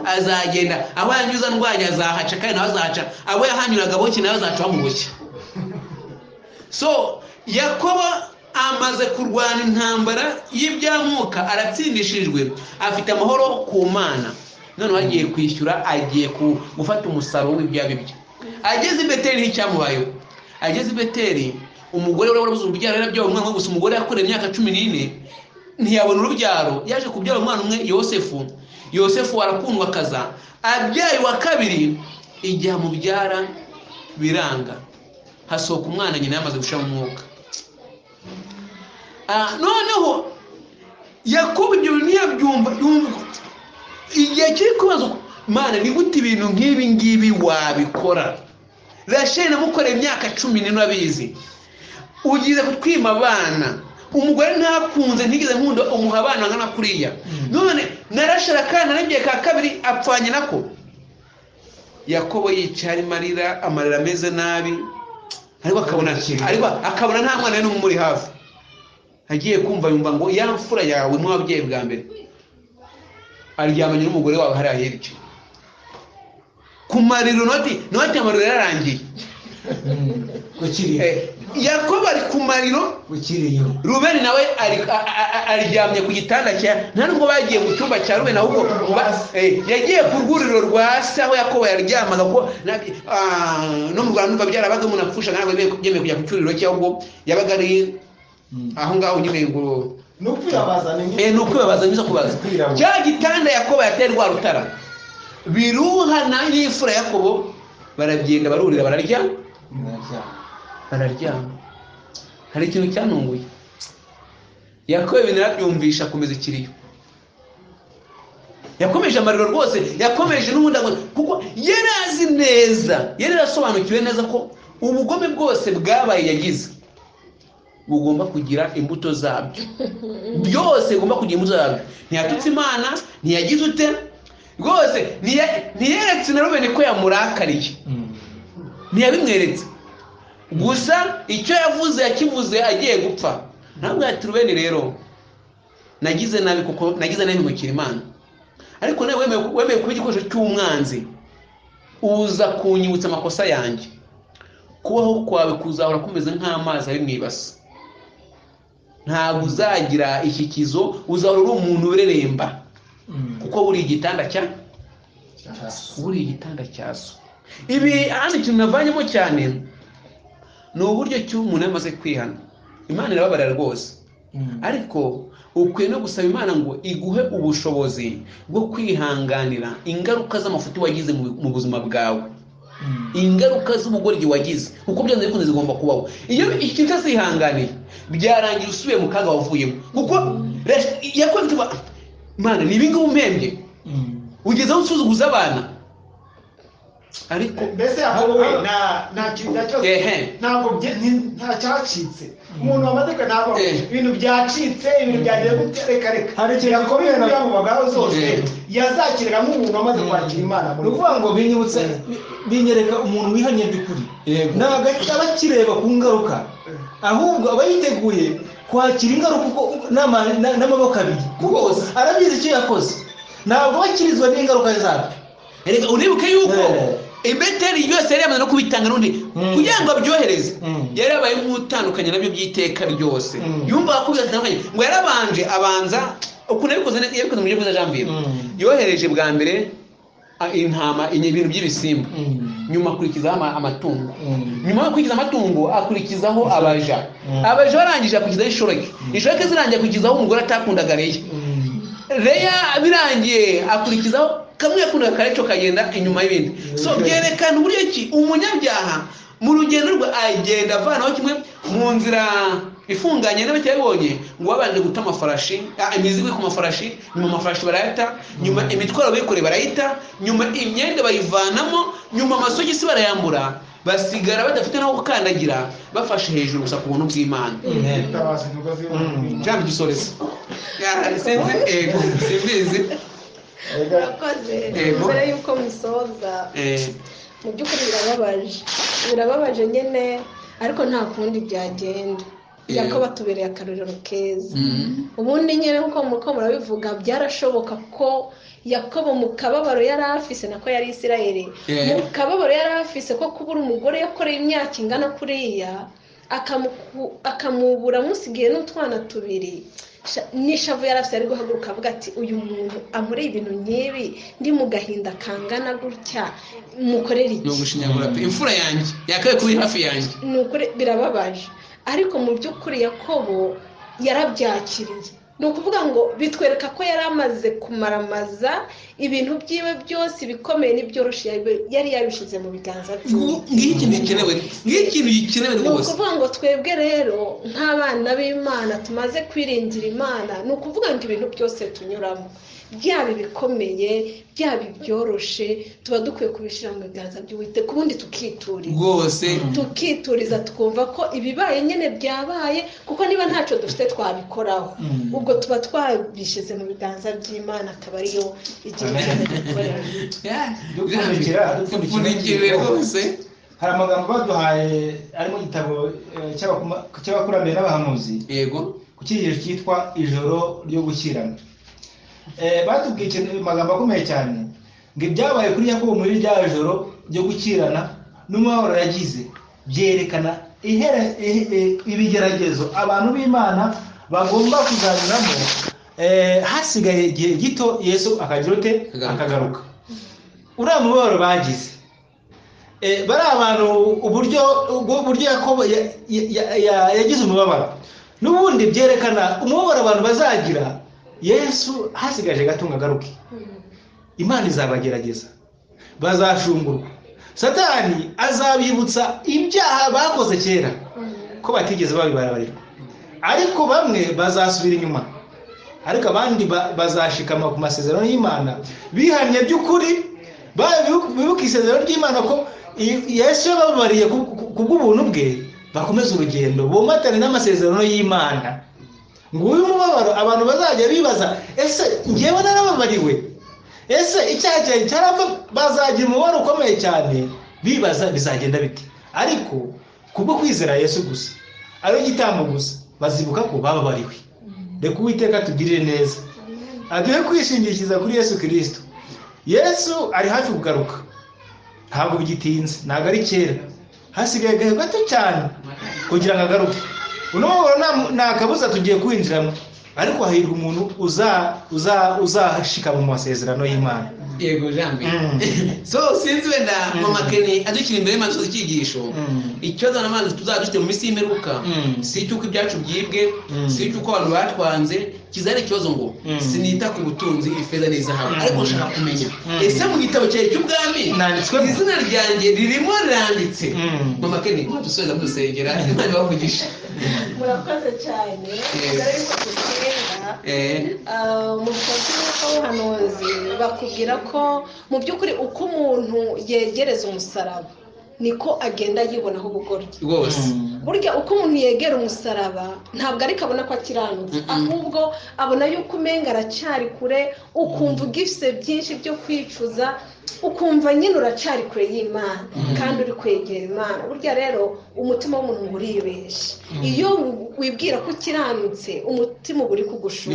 azagenda aho yanyuza ndwanya azahaca kandi nawe azahaca, abo yahanyuraga boke nawe azaca bamuboshye. So Yakobo amaze kurwana intambara y'ibyamuka, aratsindishijwe, afite amahoro ku Mana. None agiye kwishyura, agiye gufata umusaruro w'ibyabibye. Ageze i Beteli n'icyamubayeho. Ageze i Beteli, umugore we warabuze urubyaro, yarabyaye umwana we gusa. Umugore yakoreye imyaka 14 ntiyabona urubyaro, yaje kubyara umwana umwe Yosefu arakundwa kaza, abyaye wa kabiri, igihe mubyara biranga, hasohoka umwana nyina yamaze gushira mu mwuka. Noneho Yakobo ibyo ntiyabyumva, igihe kiri kubazo, Mana ni gute ibintu nk'ibi ngibi wabikora? Rachel namukoreye imyaka 10 n'abizi, ugize kutwima abana, umugore ntakunze ntigeze nkunda umuha abana ngana kuriya. None narashara kana nagiye ka kabiri apfanye nako. Yakobo yicara marira, amarira ameze nabi, ariko akabona nta mwana n'umwe muri hafi. Agiye kumva yumva ngo ya mfura yawe mwabyeyi bwa mbere aryamanye n'umugore wawe hari ahirike ku mariro, noti amariro yararangiye. Yakobo ari ku mariro, Rubeni nawe aryamye ku gitanda cya, nta nubwo bagiye mu cyumba cya Rubeni, ahubwo yagiye ku rwuriro rwa se aho Yakobo yaryamaga, ko no mu Rwanda byarabaga umuntu apfusha ntabwo yemeye kujya ku cyuriro cye, ahubwo yabaga ari aho ngaho nyine ngo nukwibabaza nizo kubaza. Cya gitanda Yakobo yateye rwa rutara, biruhana n'imfura Yakobo, baragenda barurira bararyama. Hari ikintu cyanunguye Yakobo, ibintu yarabyumvisha akomeza ikiriyo, yakomeje amariro rwose, yakomeje n'ubundi kuko yarazi neza, yarasobanukiwe neza ko ubugome bwose bwabaye yagize bugomba kugira imbuto zabyo, byose bigomba kugira imbuto zabyo. Ntiyatutse Imana, ntiyagize ute rwose, ntiyeretse na Rubeni ko yamurakariye, ntiyabimweretse gusa. Icyo yakivuze agiye gupfa. Ntabwo ati Rubeni rero nagize nabi, kuko nagize nabi mukira Imana, ariko nawe wemeye kuba igikoresho cy'umwanzi, uza kunyibutsa amakosa yanjye. Kubaho kwawe kuzahora kumeze nk'amazi ari mu ibase, ntabwo uzagira ishyikizo, uzahora uri umuntu ureremba, kuko buri igitanda cyaso. Ibi hano ikintu navanyemo cyane ni uburyo cy'umuntu yamaze kwihana. Imana irababarira rwose, ariko ukwiye no gusaba Imana ngo iguhe ubushobozi bwo kwihanganira ingaruka z'amafuti wagize mu buzima bwawe, ingaruka z'ubugoryi wagize, kuko byanze bikunze zigomba kubaho. Iyo ikintu cyasihanganiye byarangira usubiye mu kaga wavuyemo, kuko yakoze Mana ni ibingi umembye, ugezeho usuzuguza abana. Ariko mbese Yakobo we nta kintu cyose, ntabwo nta cyacitse. Umuntu wamaze ntabwo ibintu byacitse, ibintu byagiye gutereka. Hari ikintu Yakobo yamubagaho zose yazakirira nk'umuntu wamaze kwakira Imana. Ni ukuvuga ngo binyereka umuntu wihanye by'ukuri, ntabwo aba akireba ku ngaruka, ahubwo aba yiteguye kwakira ingaruka n'amaboko abiri, kuko arabizi icyo yakoze, ntabwo bakirizwa n'ingaruka zabyo. Uribuke yuko Ibeteri yose yari yamaze no kubitanga n'undi kugira ngo abyohereze yari yabaye nk'utandukanye nabyo by'iteka ryose yumva ko byatandukanye ngo yarabanje abanza ukuntu yabikoze mu buryo bwiza Jean Pierre yohereje bwa mbere intama ibintu by'ibisimba nyuma akurikizaho amatungo nyuma yo kurikiza amatungo akurikizaho abaja barangije akurikizaho ishoreke zirangiye akurikizaho umugore atakundaga Leya birangiye akurikizaho kamwe yakundaga kareco kagenda inyuma y'ibindi so byerekana uburyo ki umunyabyaha mu rugendo rwe agenda avanaho kimwe mu nzira ifunganye n'abacyabonye ngo babanje guta amafarashi imizigo ku mafarashi nyuma amafarashi barayata nyuma imitwaro bikoreye barayita nyuma imyenda bayivanamo nyuma amasogisi barayambura basigara badafite naho gukandagira bafashe hejuru gusa ku buntu bw'Imana jambo gisorese simbizi mbere yuko musoza mu by'ukuri birababaje nyine ariko nta kundi byagenda Yakobo atubereye akarorero keza ubundi nyine nkuko murabivuga byarashoboka ko Yakobo mu kababaro yari afise nako yari Isirayeli mu kababaro yari afise ko kubura umugore yakoreye imyaka ingana kuriya akamubura musigiye n'utwana tubiri nishavu yarafise ari guhaguruka avuga ati uyu muntu amureye ibintu nkibi ndi mu gahinda kangana gutya mukorera iki no gushinyagura pe imfura yanjye yakaye kuri hafi yanjye nukuri birababaje ariko mu by'ukuri Yakobo yarabyakiriye ni ukuvuga ngo bitwereka ko yari amaze kumaramaza ibintu byiwe byose bikomeye n'ibyoroshye yari yabishyize mu biganza bye ng'ikintu gikenewe ni ukuvuga ngo twebwe rero nk'abana b'Imana tumaze kwiringira Imana ni ukuvuga ngo ibintu byose tunyuramo byaba ibikomeye byaba ibyoroshe tuba dukwiye kubishyira mu biganza by'Uwiteka ubundi tukituriza rwose tukituriza tukumva ko ibibaye nyine byabaye kuko niba ntacyo dufite twabikoraho ubwo tuba twabishyize mu biganza by'Imana akaba ariyo dupfundikire rwose hari amagambo baduhaye ari mu gitabo cy'abakurambere n'abahanuzi yego ku cyigisho cyitwa ijoro ryo gukirana batubwiye amagambo akomeye cyane ngo ibyabaye kuri Yakobo muri rya joro ryo gukirana n'umubabaro yagize byerekana ibigeragezo abantu b'Imana bagomba kuzanyuramo hasigaye igihe gito Yesu akagira ute akagaruka uriya mubabaro bagize bari abantu uburyo Yakobo yagize umubabaro n'ubundi byerekana umubabaro abantu bazagira Yesu hasigaje gatunga garuke Imana izabagerageza bazashungurwa Satani azabibutsa ibyaha bakoze kera ko batigeze babibarabarirwa ariko bamwe bazasubira inyuma ariko abandi bazashikama ku masezerano y'Imana bihanye by'ukuri bibuka isezerano ry'Imana ko Yesu yababariye kubw'ubuntu bwe bakomeza urugendo bomatane n'amasezerano y'Imana ngo uyu mubabaro abantu bazajya bibaza ese ngewe narababariwe ese icyaha cyanjye cyarapfa bazagira umubabaro ukomeye cyane bibaza bizagenda bite ariko kubwo kwizera Yesu gusa ari igitambo gusa bazibuka ko bababariwe reka Uwiteka tugirire neza aduhe kwishingikiriza kuri Yesu Kristo Yesu ari hafi kugaruka ntabwo bigitinze ntabwo ari kera hasigaye gahe gato cyane kugira ngo agaruke unubona nakabuza tugiye kwinjiramo ariko hahirwa umuntu uzashika mu masezerano y'Imana yego jambi so sinzi wenda mama Kenny adukira imbere y'Imana z'icyigisho icyo zana amazi tuzadufite mu misi y'imperuka si cyuko ibyacu byibwe si cyuko abantu batwanze kizari ikibazo ngo sinita ku butunzi ifeza n'izahabu ariko nshaka kumenya ese mu gitabo cyawe cy'ubwami izina ryanjye ririmo riranditse mama Kenny dusoza dusengera Imana bavugisha murakoze cyane dore yuko tusenga mu butumwa bw'abahanuzi bakubwira ko mu by'ukuri uko umuntu yegereza umusaraba niko agenda yibonaho ubugoryi rwose burya uko umuntu yegera umusaraba ntabwo ariko abona ko akiranutse ahubwo abona yuko umenga aracyari kure ukumva ugifite byinshi byo kwicuza ukumva nyine uracari kure y'Imana kandi uri kwegera Imana. Burya rero umutima w'umuntu ngo uribeshe. Iyo wibwira ko ukiranutse umutima uba uri kugushuka.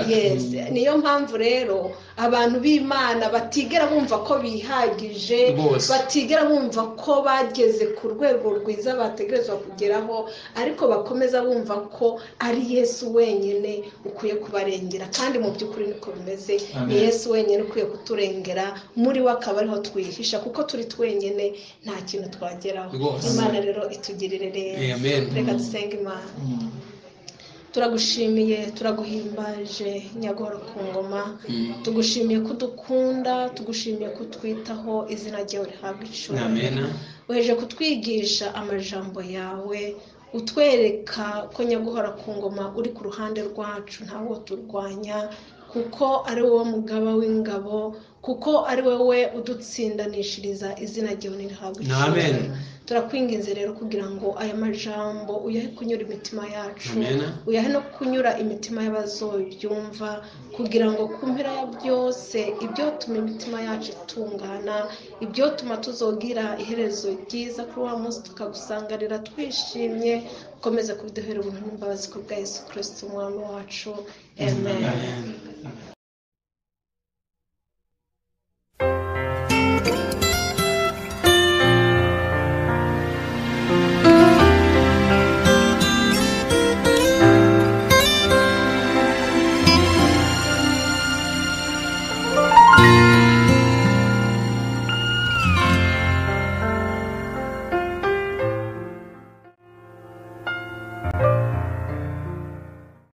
Yes, niyo mpamvu rero abantu b'Imana batigera bumva ko bihagije, batigera bumva ko bageze ku rwego rwiza bategerezwa kugeraho, ariko bakomeza bumva ko ari Yesu wenyine ukwiye kubarengera. Kandi mu by'ukuri niko bimeze, ni Yesu wenyine ukwiye kuturengera, muri we akaba ariho twihisha, kuko turi twenyine nta kintu twageraho. Imana rero itugirire neza. Reka dusenge Imana. Turagushimiye, turaguhimbaje Nyagora ku ngoma, tugushimiye kudukunda, tugushimiye kutwitaho, izina ryawe rihabwe icyubahiro. Weje kutwigisha amajambo yawe, utwereka ko Nyaguhora ku ngoma uri ku ruhande rwacu, ntawo turwanya, kuko ari wowe mugaba w'ingabo, kuko ari wowe udutsindanishiriza, izina ryawe rihabwe icyubahiro. Turakwinginze rero kugira ngo aya majambo uyahe kunyura imitima yacu, uyahe no kunyura imitima y'abazobyumva, kugira ngo ku mpera ya byose ibyo tuma imitima yacu itungana, ibyo tuma tuzogira iherezo ryiza kuri wa munsi tukagusanganira twishimye. Ukomeze kubiduhera ubuntu n'imbabazi ku bwa Yesu Kristo umwami wacu. Amen.